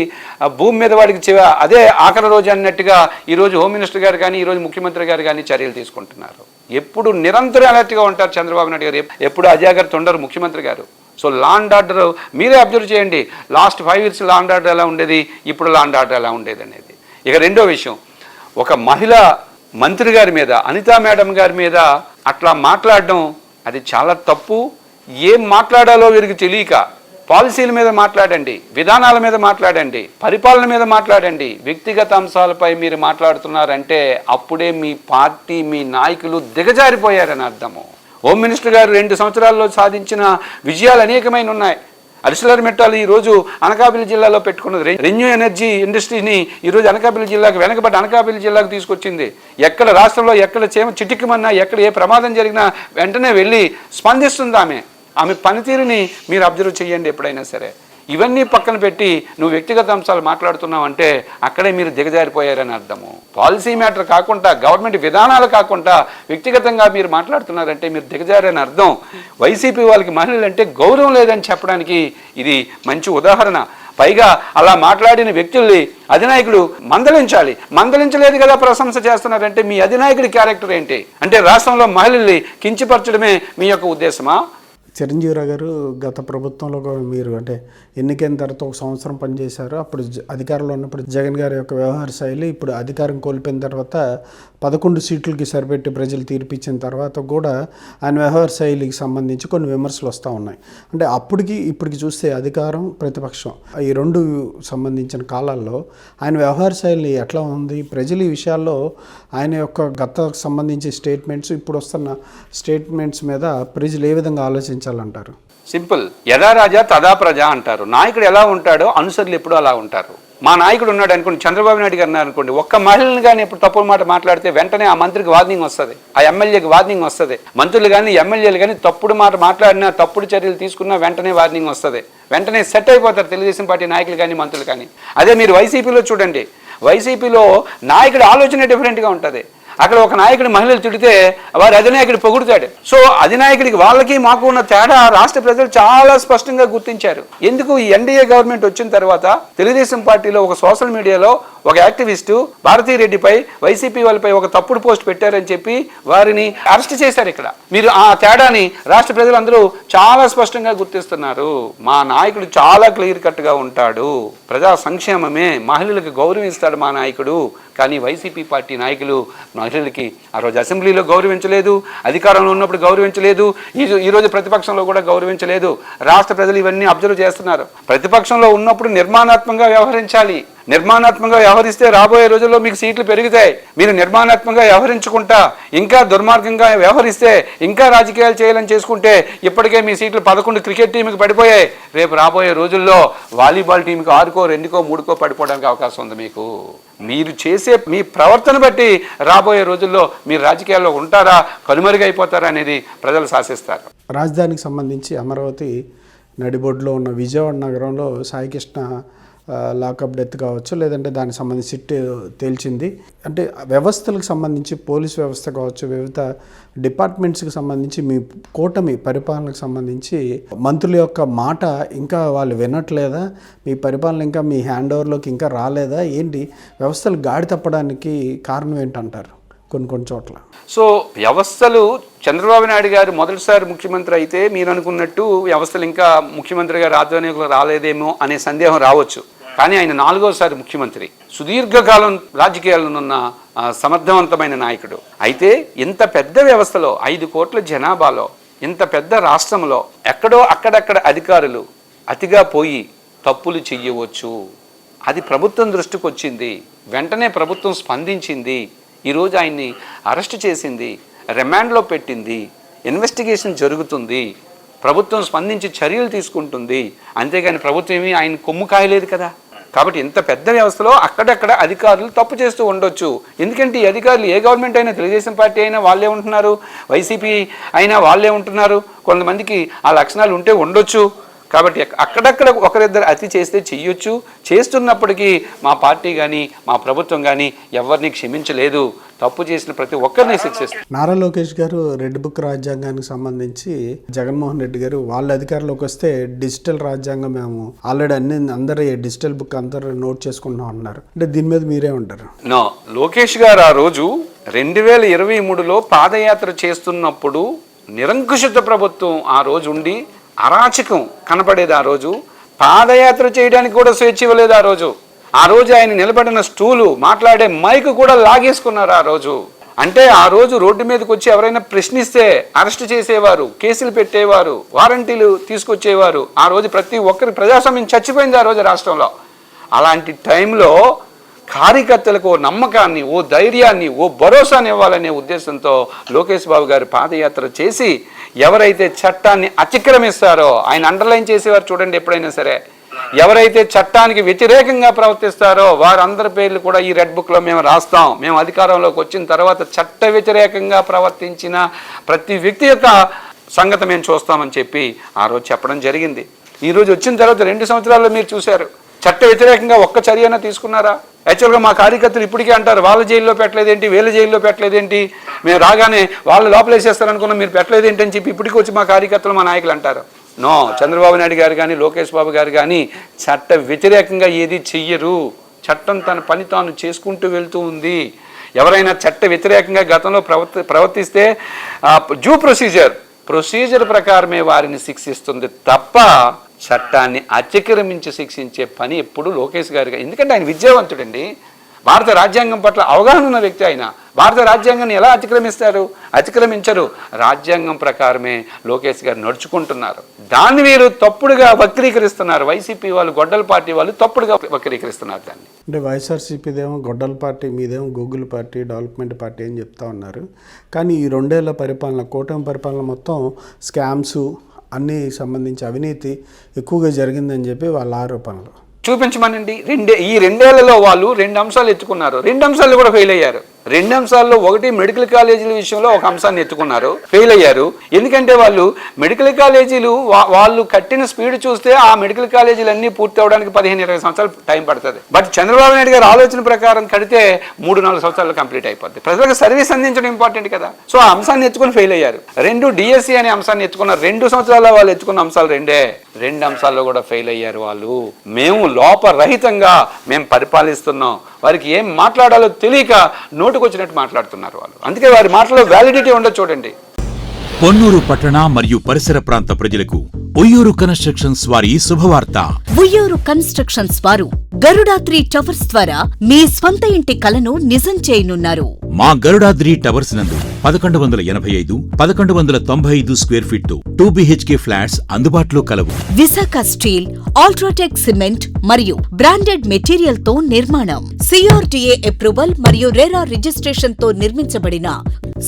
భూమి మీద వాడికి అదే ఆఖరి రోజు అన్నట్టుగా ఈరోజు హోమ్ మినిస్టర్ గారు కానీ, ఈరోజు ముఖ్యమంత్రి గారు కానీ చర్యలు తీసుకుంటున్నారు. ఎప్పుడు నిరంతరం అలర్ట్గా ఉంటారు చంద్రబాబు నాయుడు గారు, ఎప్పుడు అజాగ్రత్త ఉండరు ముఖ్యమంత్రి గారు. సో లా అండ్ ఆర్డర్ మీరే అబ్జర్వ్ చేయండి. Last 5 years law and order ఎలా ఉండేది, ఇప్పుడు లా అండ్ ఆర్డర్ ఎలా ఉండేది అనేది. ఇక రెండో విషయం, ఒక మహిళ మంత్రి గారి మీద, అనితా మేడం గారి మీద అట్లా మాట్లాడడం అది చాలా తప్పు. ఏం మాట్లాడాలో వీరికి తెలియక పాలసీల మీద మాట్లాడండి, విధానాల మీద మాట్లాడండి, పరిపాలన మీద మాట్లాడండి. వ్యక్తిగత అంశాలపై మీరు మాట్లాడుతున్నారంటే అప్పుడే మీ పార్టీ, మీ నాయకులు దిగజారిపోయారని అర్థము. హోమ్ మినిస్టర్ గారు 2 సంవత్సరాల్లో సాధించిన విజయాలు అనేకమైన ఉన్నాయి. అరిసెలర్ మెట్టాలు ఈరోజు అనకాపల్లి జిల్లాలో పెట్టుకున్నది. రెన్యూ ఎనర్జీ ఇండస్ట్రీని ఈరోజు అనకాపల్లి జిల్లాకు, వెనకబడ్డ అనకాపల్లి జిల్లాకు తీసుకొచ్చింది. ఎక్కడ రాష్ట్రంలో ఎక్కడ చిటికిమన్నా, ఎక్కడ ఏ ప్రమాదం జరిగినా వెంటనే వెళ్ళి స్పందిస్తుంది ఆమె పనితీరుని మీరు అబ్జర్వ్ చేయండి ఎప్పుడైనా సరే. ఇవన్నీ పక్కన పెట్టి నువ్వు వ్యక్తిగత అంశాలు మాట్లాడుతున్నావు అంటే అక్కడే మీరు దిగజారిపోయారని అర్థము. పాలసీ మ్యాటర్ కాకుండా, గవర్నమెంట్ విధానాలు కాకుండా వ్యక్తిగతంగా మీరు మాట్లాడుతున్నారంటే మీరు దిగజారని అర్థం. వైసీపీ వాళ్ళకి మహిళలంటే గౌరవం లేదని చెప్పడానికి ఇది మంచి ఉదాహరణ. పైగా అలా మాట్లాడిన వ్యక్తుల్ని అధినాయకుడు మందలించలేదు కదా ప్రశంస చేస్తున్నారంటే మీ అధినాయకుడి క్యారెక్టర్ ఏంటి? అంటే రాష్ట్రంలో మహిళల్ని కించపరచడమే మీ యొక్క ఉద్దేశమా? చిరంజీవిరావు గారు గత ప్రభుత్వంలో మీరు అంటే ఎన్నికైన తర్వాత 1 సంవత్సరం పనిచేశారు. అప్పుడు అధికారంలో ఉన్నప్పుడు జగన్ గారి యొక్క వ్యవహార శైలి, ఇప్పుడు అధికారం కోల్పోయిన తర్వాత 11 సీట్లకి సరిపెట్టి ప్రజలు తీర్పిచ్చిన తర్వాత కూడా ఆయన వ్యవహార శైలికి సంబంధించి కొన్ని విమర్శలు వస్తూ ఉన్నాయి. అంటే అప్పటికి ఇప్పటికి చూస్తే అధికారం, ప్రతిపక్షం ఈ 2 సంబంధించిన కాలాల్లో ఆయన వ్యవహార శైలి ఎట్లా ఉంది? ప్రజలు ఈ విషయాల్లో ఆయన యొక్క గత సంబంధించి స్టేట్మెంట్స్, ఇప్పుడు వస్తున్న స్టేట్మెంట్స్ మీద ప్రజలు ఏ విధంగా ఆలోచించాలంటారు? సింపుల్. యథా రాజా తదా ప్రజ అంటారు. నాయకుడు ఎలా ఉంటాడో అనుసరులు ఎప్పుడు అలా ఉంటారు. మా నాయకుడు ఉన్నాడు అనుకోండి, చంద్రబాబు నాయుడు గారు అనుకోండి, ఒక్క మహిళను కానీ ఇప్పుడు తప్పుడు మాట మాట్లాడితే వెంటనే ఆ మంత్రికి వార్నింగ్ వస్తుంది, ఆ ఎమ్మెల్యేకి వార్నింగ్ వస్తుంది. మంత్రులు కానీ ఎమ్మెల్యేలు కానీ తప్పుడు మాట మాట్లాడినా, తప్పుడు చర్యలు తీసుకున్నా వెంటనే వార్నింగ్ వస్తుంది. వెంటనే సెట్ అయిపోతారు తెలుగుదేశం పార్టీ నాయకులు కానీ మంత్రులు కానీ. అదే మీరు వైసీపీలో చూడండి, వైసీపీలో నాయకుడి ఆలోచన డిఫరెంట్గా ఉంటుంది. అక్కడ ఒక నాయకుడి మహిళలు తిడితే వారి అధినాయకుడు పొగుడుతాడు. సో అధినాయకుడికి వాళ్ళకి మాకు ఉన్న తేడా రాష్ట్ర ప్రజలు చాలా స్పష్టంగా గుర్తించారు. ఎందుకు ఈ ఎన్డీఏ గవర్నమెంట్ వచ్చిన తర్వాత తెలుగుదేశం పార్టీలో ఒక సోషల్ మీడియాలో ఒక యాక్టివిస్టు భారతీరెడ్డిపై, వైసీపీ వాళ్ళపై ఒక తప్పుడు పోస్ట్ పెట్టారని చెప్పి వారిని అరెస్ట్ చేశారు. ఇక్కడ మీరు ఆ తేడాని రాష్ట్ర ప్రజలందరూ చాలా స్పష్టంగా గుర్తిస్తున్నారు. మా నాయకుడు చాలా క్లియర్ కట్గా ఉంటాడు, ప్రజా సంక్షేమమే, మహిళలకు గౌరవం ఇస్తాడు మా నాయకుడు. కానీ వైసీపీ పార్టీ నాయకులు మహిళలకి ఆ రోజు అసెంబ్లీలో గౌరవించలేదు, అధికారంలో ఉన్నప్పుడు గౌరవించలేదు, ఈరోజు ప్రతిపక్షంలో కూడా గౌరవించలేదు. రాష్ట్ర ప్రజలు ఇవన్నీ అబ్జర్వ్ చేస్తున్నారు. ప్రతిపక్షంలో ఉన్నప్పుడు నిర్మాణాత్మకంగా వ్యవహరించాలి. నిర్మాణాత్మకంగా వ్యవహరిస్తే రాబోయే రోజుల్లో మీకు సీట్లు పెరుగుతాయి. మీరు నిర్మాణాత్మకంగా వ్యవహరించుకుంటా ఇంకా దుర్మార్గంగా వ్యవహరిస్తే, ఇంకా రాజకీయాలు చేయాలని చేసుకుంటే ఇప్పటికే మీ సీట్లు 11 క్రికెట్ టీంకి పడిపోయాయి. రేపు రాబోయే రోజుల్లో వాలీబాల్ టీంకి 6కో 2కో 3కో పడిపోవడానికి అవకాశం ఉంది. మీరు చేసే మీ ప్రవర్తన బట్టి రాబోయే రోజుల్లో మీరు రాజకీయాల్లో ఉంటారా, కనుమరుగైపోతారా అనేది ప్రజలు శాసిస్తారు. రాజధానికి సంబంధించి అమరావతి నడిబొడ్లో ఉన్న విజయవాడ నగరంలో సాయికృష్ణ లాకప్ డెత్ కావచ్చు, లేదంటే దానికి సంబంధించి సిట్ తేల్చింది. అంటే వ్యవస్థలకు సంబంధించి పోలీస్ వ్యవస్థ కావచ్చు, వివిధ డిపార్ట్మెంట్స్కి సంబంధించి మీ కూటమి పరిపాలనకు సంబంధించి మంత్రుల యొక్క మాట ఇంకా వాళ్ళు వినట్లేదా? మీ పరిపాలన ఇంకా మీ హ్యాండ్ ఓవర్లోకి ఇంకా రాలేదా? ఏంటి వ్యవస్థలు గాడి తప్పడానికి కారణం ఏంటంటారు కొన్ని చోట్ల? సో వ్యవస్థలు చంద్రబాబు నాయుడు గారు మొదటిసారి ముఖ్యమంత్రి అయితే మీరు అనుకున్నట్టు వ్యవస్థలు ఇంకా ముఖ్యమంత్రి గారు ఆధ్వర్యంలో రాలేదేమో అనే సందేహం రావచ్చు. కానీ ఆయన 4వసారి ముఖ్యమంత్రి, సుదీర్ఘకాలం రాజకీయాల్లో ఉన్న సమర్థవంతమైన నాయకుడు. అయితే ఇంత పెద్ద వ్యవస్థలో 5 కోట్ల జనాభాలో ఇంత పెద్ద రాష్ట్రంలో ఎక్కడో అక్కడక్కడ అధికారులు అతిగా పోయి తప్పులు చెయ్యవచ్చు. అది ప్రభుత్వం దృష్టికి వచ్చింది, వెంటనే ప్రభుత్వం స్పందించింది. ఈరోజు ఆయన్ని అరెస్ట్ చేసింది, రిమాండ్లో పెట్టింది, ఇన్వెస్టిగేషన్ జరుగుతుంది, ప్రభుత్వం స్పందించి చర్యలు తీసుకుంటుంది. అంతేగాని ప్రభుత్వం ఏమీ ఆయన కొమ్ము కాయలేదు కదా. కాబట్టి ఇంత పెద్ద వ్యవస్థలో అక్కడక్కడ అధికారులు తప్పు చేస్తూ ఉండొచ్చు. ఎందుకంటే ఈ అధికారులు ఏ గవర్నమెంట్ అయినా, తెలుగుదేశం పార్టీ అయినా వాళ్ళే ఉంటున్నారు, వైసీపీ అయినా వాళ్ళే ఉంటున్నారు. కొంతమందికి ఆ లక్షణాలు ఉంటే ఉండొచ్చు. కాబట్టి అక్కడక్కడ ఒకరిద్దరు అతి చేస్తే చెయ్యొచ్చు. చేస్తున్నప్పటికీ మా పార్టీ కానీ మా ప్రభుత్వం కానీ ఎవరిని క్షమించలేదు. తప్పు చేసిన ప్రతి ఒక్కరిని శిక్షిస్తారు. నారా లోకేష్ గారు రెడ్ బుక్ రాజ్యాంగానికి సంబంధించి జగన్మోహన్ రెడ్డి గారు వాళ్ళ అధికారంలోకి వస్తే డిజిటల్ రాజ్యాంగం మేము ఆల్రెడీ అందరూ డిజిటల్ బుక్ అందరూ నోట్ చేసుకుంటున్నాం అన్నారు. అంటే దీని మీద మీరే ఉంటారు? నో, లోకేష్ గారు ఆ రోజు 2023లో పాదయాత్ర చేస్తున్నప్పుడు నిరంకుశిత ప్రభుత్వం ఆ రోజు ఉండి అరాచకం కనపడేది. ఆ రోజు పాదయాత్ర చేయడానికి కూడా స్వేచ్ఛ ఇవ్వలేదు. ఆ రోజు ఆయన నిలబడిన స్టూలు, మాట్లాడే మైక్ కూడా లాగేసుకున్నారు. ఆ రోజు అంటే ఆ రోజు రోడ్డు మీదకి వచ్చి ఎవరైనా ప్రశ్నిస్తే అరెస్ట్ చేసేవారు, కేసులు పెట్టేవారు, వారంటీలు తీసుకొచ్చేవారు. ఆ రోజు ప్రతి ఒక్కరి ప్రజాస్వామ్యం చచ్చిపోయింది ఆ రోజు రాష్ట్రంలో. అలాంటి టైంలో కార్యకర్తలకు ఓ నమ్మకాన్ని, ఓ ధైర్యాన్ని, ఓ భరోసాని ఇవ్వాలనే ఉద్దేశంతో లోకేష్ బాబు గారు పాదయాత్ర చేసి ఎవరైతే చట్టాన్ని అతిక్రమిస్తారో, ఆయన అండర్లైన్ చేసేవారు చూడండి ఎప్పుడైనా సరే, ఎవరైతే చట్టానికి వ్యతిరేకంగా ప్రవర్తిస్తారో వారందరి పేర్లు కూడా ఈ రెడ్ బుక్లో మేము రాస్తాం. మేము అధికారంలోకి వచ్చిన తర్వాత చట్ట వ్యతిరేకంగా ప్రవర్తించిన ప్రతి వ్యక్తి యొక్క సంగతి మేము చూస్తామని చెప్పి ఆ రోజు చెప్పడం జరిగింది. ఈరోజు వచ్చిన తర్వాత 2 సంవత్సరాల్లో మీరు చూశారు, చట్ట వ్యతిరేకంగా ఒక్క చర్యన తీసుకున్నారా? యాక్చువల్గా మా కార్యకర్తలు ఇప్పటికీ అంటారు, వాళ్ళ జైల్లో పెట్టలేదేంటి, వీళ్ళ జైల్లో పెట్టలేదేంటి, మేము రాగానే వాళ్ళు లోపలేసేస్తారనుకున్నాం, మీరు పెట్టలేదేంటి అని చెప్పి ఇప్పటికీ వచ్చి మా కార్యకర్తలు, మా నాయకులు అంటారు. నో, చంద్రబాబు నాయుడు గారు కానీ లోకేష్ బాబు గారు కానీ చట్ట వ్యతిరేకంగా ఏది చెయ్యరు. చట్టం తన పని తాను చేసుకుంటూ వెళ్తూ ఉంది. ఎవరైనా చట్ట వ్యతిరేకంగా గతంలో ప్రవర్తిస్తే డ్యూ ప్రొసీజర్ ప్రకారమే వారిని శిక్షిస్తుంది తప్ప చట్టాన్ని అతిక్రమించి శిక్షించే పని ఎప్పుడు లోకేష్ గారు. ఎందుకంటే ఆయన విద్యావంతుడండి, భారత రాజ్యాంగం పట్ల అవగాహన ఉన్న వ్యక్తి. ఆయన భారత రాజ్యాంగాన్ని ఎలా అతిక్రమించరు. రాజ్యాంగం ప్రకారమే లోకేష్ గారు నడుచుకుంటున్నారు. దాన్ని వీరు తప్పుడుగా వక్రీకరిస్తున్నారు. వైసీపీ వాళ్ళు, గొడ్డల పార్టీ వాళ్ళు తప్పుడుగా వక్రీకరిస్తున్నారు దాన్ని. అంటే వైఎస్ఆర్సీపీదేమో గొడ్డల పార్టీ, మీదేమో గూగుల్ పార్టీ, డెవలప్మెంట్ పార్టీ అని చెప్తా ఉన్నారు. కానీ ఈ 2 ఏళ్ల పరిపాలన, కూటమి పరిపాలన మొత్తం స్కామ్స్ అన్నీ సంబంధించి అవినీతి ఎక్కువగా జరిగిందని చెప్పి వాళ్ళ ఆరోపణలు. చూపించమనండి. ఈ 2 ఏళ్లలో వాళ్ళు 2 అంశాలు ఎత్తుకున్నారు. 2 అంశాలు కూడా ఫెయిల్ అయ్యారు. 2 అంశాల్లో ఒకటి మెడికల్ కాలేజీల విషయంలో ఒక అంశాన్ని ఎత్తుకున్నారు, ఫెయిల్ అయ్యారు. ఎందుకంటే వాళ్ళు మెడికల్ కాలేజీలు వాళ్ళు కట్టిన స్పీడ్ చూస్తే ఆ మెడికల్ కాలేజీలన్నీ పూర్తి అవడానికి 15-20 సంవత్సరాలు టైం పడుతుంది. బట్ చంద్రబాబు నాయుడు గారు ఆలోచన ప్రకారం కడితే 3-4 సంవత్సరాలు కంప్లీట్ అయిపోద్ది. ప్రజలకు సర్వీస్ అందించడం ఇంపార్టెంట్ కదా. సో ఆ అంశాన్ని ఎత్తుకుని ఫెయిల్ అయ్యారు. 2 డిఎస్సి అనే అంశాన్ని ఎత్తుకున్నారు. 2 సంవత్సరాల్లో వాళ్ళు ఎత్తుకున్న అంశాలు 2 అంశాల్లో కూడా ఫెయిల్ అయ్యారు వాళ్ళు. మేము లోపరహితంగా మేము పరిపాలిస్తున్నాం, వారికి ఏం మాట్లాడాలో తెలియక నోటుకొచ్చినట్టు మాట్లాడుతున్నారు వాళ్ళు. అందుకే వారి మాటలో వ్యాలిడిటీ ఉండదు చూడండి. పొన్నూరు పట్టణ మరియు పరిసర ప్రాంత ప్రజలకు ఉయ్యూరు కన్స్ట్రక్షన్స్ వారి శుభవార్త. ఉయ్యూరు కన్స్ట్రక్షన్స్ వారు గరుడాద్రి టవర్స్ ద్వారా మీ స్వంత ఇంటి కలను నిజం చేయనున్నారు. మా గరుడాద్రి టవర్స్ నందు 1185, 1195 స్క్వేర్ ఫీట్ 2 BHK ఫ్లాట్స్ అందుబాటులో కలవు. విశాఖ స్టీల్, అల్ట్రాటెక్ సిమెంట్ మరియు బ్రాండెడ్ మెటీరియల్ తో నిర్మాణం. CRDA అప్రూవల్ మరియు రెరా రిజిస్ట్రేషన్ తో నిర్మించబడిన.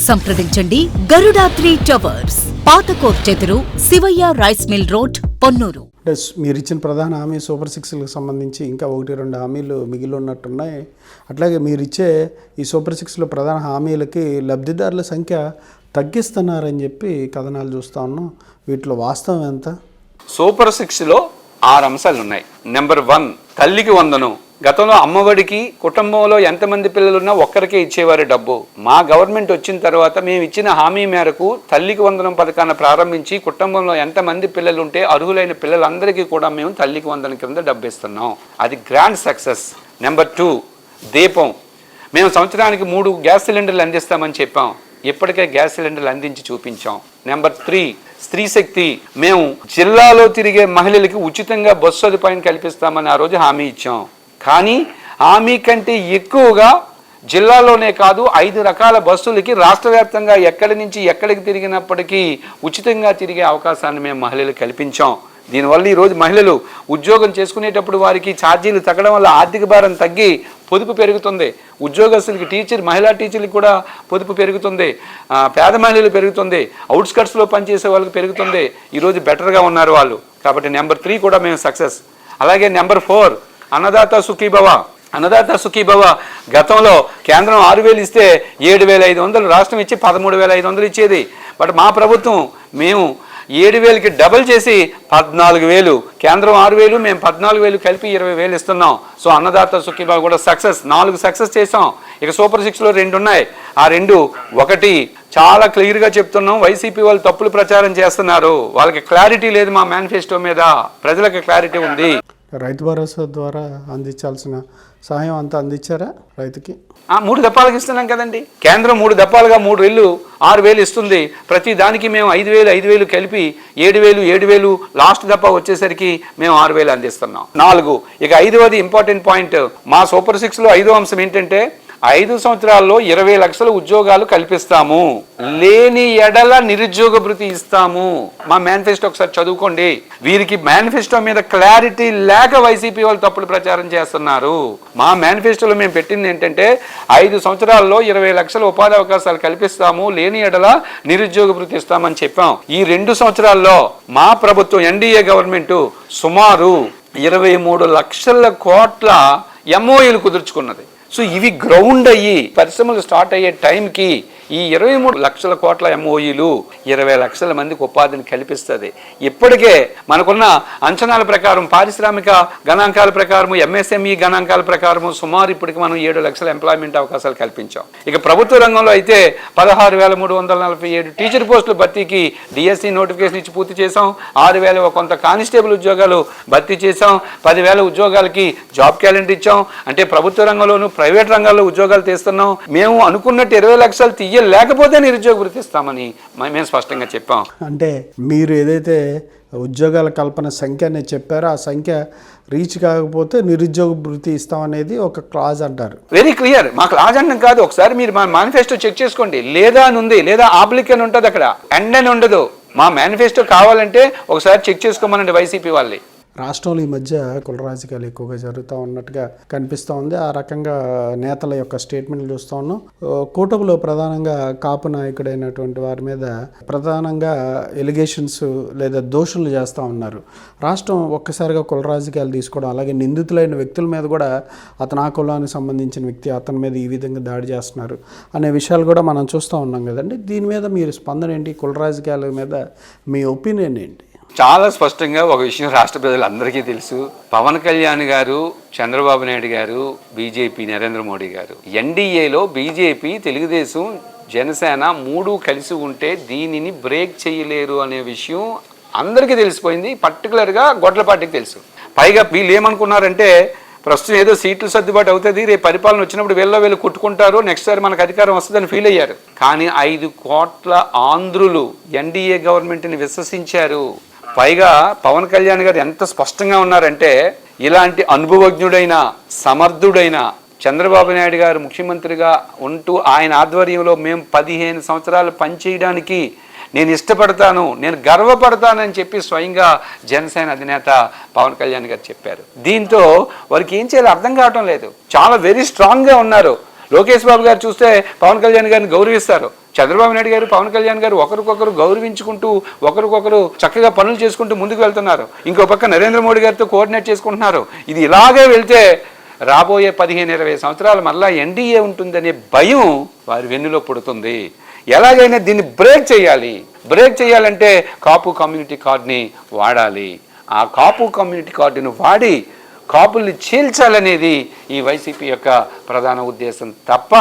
సంప్రదించండి గరుడాద్రి టవర్స్, పాతకోర్ చెదురు, Shivayya rice mill road, Ponnuru. అంటే మీరు ఇచ్చిన ప్రధాన హామీ సూపర్ 6లకు సంబంధించి ఇంకా 1-2 హామీలు మిగిలి ఉన్నట్టున్నాయి. అట్లాగే మీరు ఇచ్చే ఈ సూపర్ 6లో ప్రధాన హామీలకి లబ్ధిదారుల సంఖ్య తగ్గిస్తున్నారని చెప్పి కథనాలు చూస్తూ ఉన్నాం. వీటిలో వాస్తవం ఎంత? సూపర్ 6లో 6 అంశాలు ఉన్నాయి. నెంబర్ 1, తల్లికి వందనం. గతంలో అమ్మఒడికి కుటుంబంలో ఎంతమంది పిల్లలున్నా ఒక్కరికే ఇచ్చేవారు డబ్బు. మా గవర్నమెంట్ వచ్చిన తర్వాత మేము ఇచ్చిన హామీ మేరకు తల్లికి వందనం పథకాన్ని ప్రారంభించి కుటుంబంలో ఎంతమంది పిల్లలు ఉంటే అర్హులైన పిల్లలందరికీ కూడా మేము తల్లికి వందనం కింద డబ్బు ఇస్తున్నాం. అది గ్రాండ్ సక్సెస్. నెంబర్ 2, దీపం. మేము సంవత్సరానికి 3 గ్యాస్ సిలిండర్లు అందిస్తామని చెప్పాం. ఇప్పటికే గ్యాస్ సిలిండర్లు అందించి చూపించాం. నెంబర్ 3, స్త్రీ శక్తి. మేము జిల్లాలో తిరిగే మహిళలకి ఉచితంగా బస్సు సదుపాయం కల్పిస్తామని ఆ రోజు హామీ ఇచ్చాం. కానీ హామీ కంటే ఎక్కువగా జిల్లాలోనే కాదు 5 రకాల బస్సులకి రాష్ట్ర వ్యాప్తంగా ఎక్కడి నుంచి ఎక్కడికి తిరిగినప్పటికీ ఉచితంగా తిరిగే అవకాశాన్ని మేము మహిళలకు కల్పించాం. దీనివల్ల ఈరోజు మహిళలు ఉద్యోగం చేసుకునేటప్పుడు వారికి ఛార్జీలు తగ్గడం వల్ల ఆర్థిక భారం తగ్గి పొదుపు పెరుగుతుంది. ఉద్యోగస్తులకి మహిళా టీచర్లకు కూడా పొదుపు పెరుగుతుంది. పేద మహిళలు పెరుగుతుంది. అవుట్స్కట్స్లో పనిచేసే వాళ్ళకి పెరుగుతుంది. ఈరోజు బెటర్గా ఉన్నారు వాళ్ళు. కాబట్టి నెంబర్ 3 కూడా మేము సక్సెస్. అలాగే నెంబర్ 4, అన్నదాత సుఖీభవ. అన్నదాత సుఖీభవ గతంలో కేంద్రం 6,000 ఇస్తే 7,500, రాష్ట్రం ఇచ్చి 13,500 ఇచ్చేది. బట్ మా ప్రభుత్వం మేము 7,000కి డబుల్ చేసి 14,000, కేంద్రం 6,000, మేము 14,000 కలిపి 20,000 ఇస్తున్నాం. సో అన్నదాత సుఖీభవ కూడా సక్సెస్. 4 సక్సెస్ చేసాం. ఇక సూపర్ 6లో 2 ఉన్నాయి. ఆ 2, 1 చాలా క్లియర్గా చెప్తున్నాం. వైసీపీ వాళ్ళు తప్పులు ప్రచారం చేస్తున్నారు. వాళ్ళకి క్లారిటీ లేదు మా మేనిఫెస్టో మీద. ప్రజలకు క్లారిటీ ఉంది. రైతు భరోసా ద్వారా అందించాల్సిన సహాయం అంతా అందించారా రైతుకి? 3 దప్పాలకు ఇస్తున్నాం కదండి. కేంద్రం 3 దప్పాలుగా 3 ఏళ్ళు 6,000 ఇస్తుంది. ప్రతి దానికి మేము 5,000 కలిపి 7,000 లాస్ట్ దప్పా వచ్చేసరికి మేము 6,000 అందిస్తున్నాం. 4, ఇక 5వది ఇంపార్టెంట్ పాయింట్. మా సూపర్ 6లో 5వ అంశం ఏంటంటే 5 సంవత్సరాల్లో 20 లక్షల ఉద్యోగాలు కల్పిస్తాము, లేని ఎడల నిరుద్యోగ భృతి ఇస్తాము. మా మేనిఫెస్టో ఒకసారి చదువుకోండి. వీరికి మేనిఫెస్టో మీద క్లారిటీ లేక వైసీపీ వాళ్ళు తప్పుడు ప్రచారం చేస్తున్నారు. మా మేనిఫెస్టోలో మేము పెట్టింది ఏంటంటే 5 సంవత్సరాల్లో 20 లక్షల ఉపాధి అవకాశాలు కల్పిస్తాము, లేని ఎడల నిరుద్యోగ భృతి ఇస్తామని చెప్పాం. ఈ 2 సంవత్సరాల్లో మా ప్రభుత్వం ఎన్డీఏ గవర్నమెంట్ సుమారు 23 లక్షల కోట్ల ఎంఓయూలు కుదుర్చుకున్నది. సో ఇవి గ్రౌండ్ అయ్యి పరిశ్రమలు స్టార్ట్ అయ్యే టైంకి ఈ 23 లక్షల కోట్ల ఎంఓయూలు 20 లక్షల మందికి ఉపాధిని కల్పిస్తుంది. ఇప్పటికే మనకున్న అంచనాల ప్రకారం, పారిశ్రామిక గణాంకాల ప్రకారం, ఎంఎస్ఎంఈ గణాంకాల ప్రకారం సుమారు ఇప్పటికి మనం 7 లక్షల ఎంప్లాయ్మెంట్ అవకాశాలు కల్పించాం. ఇక ప్రభుత్వ రంగంలో అయితే 16,347 టీచర్ పోస్టుల భర్తీకి డిఎస్సి నోటిఫికేషన్ ఇచ్చి పూర్తి చేసాం. 6,000 కొంత కానిస్టేబుల్ ఉద్యోగాలు భర్తీ చేసాం. 10,000 ఉద్యోగాలకి జాబ్ క్యాలెండర్ ఇచ్చాం. అంటే ప్రభుత్వ రంగంలోనూ ప్రైవేట్ రంగాల్లో ఉద్యోగాలు తీస్తున్నాం. మేము అనుకున్నట్టు 20 లక్షలు లేకపోతే నిరుద్యోగ భృతి ఇస్తామని మేము స్పష్టంగా చెప్పాం. అంటే మీరు ఏదైతే ఉద్యోగాల కల్పన సంఖ్య అనేది చెప్పారో ఆ సంఖ్య రీచ్ కాకపోతే నిరుద్యోగ భృతి ఇస్తామనేది ఒక క్లాజ్ అంటారు. Very clear. మా క్లాజ్ అనడం కాదు, ఒకసారి మీరు మా మేనిఫెస్టో చెక్ చేసుకోండి. లేదా అని ఉంది, లేదా ఆబ్లిక్ అని ఉంటుంది, అక్కడ ఎండ్ అని ఉండదు. మా మేనిఫెస్టో కావాలంటే ఒకసారి చెక్ చేసుకోమనండి వైసీపీ వాళ్ళని. రాష్ట్రంలో ఈ మధ్య కుల రాజకీయాలు ఎక్కువగా జరుగుతూ ఉన్నట్టుగా కనిపిస్తూ ఉంది. ఆ రకంగా నేతల యొక్క స్టేట్మెంట్లు చూస్తూ ఉన్నాం. కూటమిలో ప్రధానంగా కాపు నాయకుడైనటువంటి వారి మీద ప్రధానంగా ఎలిగేషన్స్ లేదా దోషులు చేస్తూ ఉన్నారు. రాష్ట్రం ఒక్కసారిగా కుల రాజకీయాలు తీసుకోవడం, అలాగే నిందితులైన వ్యక్తుల మీద కూడా అతను ఆ కులానికి సంబంధించిన వ్యక్తి అతని మీద ఈ విధంగా దాడి చేస్తున్నారు అనే విషయాలు కూడా మనం చూస్తూ ఉన్నాం కదండి. దీని మీద మీరు స్పందన ఏంటి? కుల రాజకీయాల మీద మీ ఒపీనియన్ ఏంటి? చాలా స్పష్టంగా ఒక విషయం రాష్ట్ర ప్రజలందరికీ తెలుసు. పవన్ కళ్యాణ్ గారు, చంద్రబాబు నాయుడు గారు, బీజేపీ నరేంద్ర మోడీ గారు, ఎన్డీఏలో బీజేపీ, తెలుగుదేశం, జనసేన 3 కలిసి ఉంటే దీనిని బ్రేక్ చేయలేరు అనే విషయం అందరికీ తెలిసిపోయింది. పర్టికులర్గా గొడ్లపాటికి తెలుసు. పైగా వీళ్ళు ఏమనుకున్నారంటే ప్రస్తుతం ఏదో సీట్లు సర్దుబాటు అవుతుంది, రేపు పరిపాలన వచ్చినప్పుడు వీళ్ళు కొట్టుకుంటారు, నెక్స్ట్ సారి మనకు అధికారం వస్తుందని ఫీల్ అయ్యారు. కానీ 5 కోట్ల ఆంధ్రులు ఎన్డీఏ గవర్నమెంట్ని విశ్వసించారు. పైగా పవన్ కళ్యాణ్ గారు ఎంత స్పష్టంగా ఉన్నారంటే, ఇలాంటి అనుభవజ్ఞుడైన సమర్థుడైన చంద్రబాబు నాయుడు గారు ముఖ్యమంత్రిగా ఉంటూ ఆయన ఆధ్వర్యంలో మేము 15 సంవత్సరాలు పనిచేయడానికి నేను ఇష్టపడతాను, నేను గర్వపడతానని చెప్పి స్వయంగా జనసేన అధినేత పవన్ కళ్యాణ్ గారు చెప్పారు. దీంతో వారికి ఏం చేయాలో అర్థం కావటం లేదు. చాలా వెరీ స్ట్రాంగ్గా ఉన్నారు. లోకేష్ బాబు గారు చూస్తే పవన్ కళ్యాణ్ గారిని గౌరవిస్తారు. చంద్రబాబు నాయుడు గారు, పవన్ కళ్యాణ్ గారు ఒకరికొకరు గౌరవించుకుంటూ ఒకరికొకరు చక్కగా పనులు చేసుకుంటూ ముందుకు వెళ్తున్నారు. ఇంకో పక్క నరేంద్ర మోడీ గారితో కోఆర్డినేట్ చేసుకుంటున్నారు. ఇది ఇలాగే వెళ్తే రాబోయే 15-20 సంవత్సరాలు మళ్ళా ఎన్డీఏ ఉంటుందనే భయం వారి వెన్నులో పుడుతుంది. ఎలాగైనా దీన్ని బ్రేక్ చేయాలి. బ్రేక్ చేయాలంటే కాపు కమ్యూనిటీ కార్డుని వాడాలి. ఆ కాపు కమ్యూనిటీ కార్డును వాడి కాపుల్ని చీల్చాలనేది ఈ వైసీపీ యొక్క ప్రధాన ఉద్దేశం తప్ప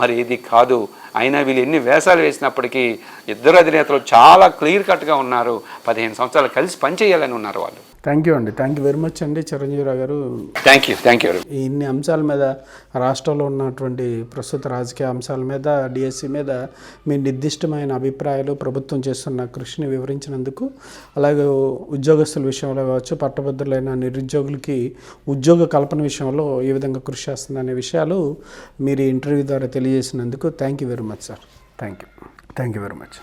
మరి ఇది కాదు. అయినా వీళ్ళు ఎన్ని వేషాలు వేసినప్పటికీ ఇద్దరు అధినేతలు చాలా క్లియర్ కట్గా ఉన్నారు. 15 సంవత్సరాలు కలిసి పనిచేయాలని ఉన్నారు వాళ్ళు. థ్యాంక్ యూ అండి. థ్యాంక్ యూ వెరీ మచ్ అండి చిరంజీవిరావు గారు. Thank you. ఇన్ని అంశాల మీద, రాష్ట్రంలో ఉన్నటువంటి ప్రస్తుత రాజకీయ అంశాల మీద, డిఎస్సి మీద మీ నిర్దిష్టమైన అభిప్రాయాలు, ప్రభుత్వం చేస్తున్న కృషిని వివరించినందుకు, అలాగే ఉద్యోగస్తుల విషయంలో కావచ్చు, పట్టభద్రులైన నిరుద్యోగులకి ఉద్యోగ కల్పన విషయంలో ఏ విధంగా కృషి చేస్తుందనే విషయాలు మీరు ఇంటర్వ్యూ ద్వారా తెలియజేసినందుకు thank you very much sir. Thank you very much.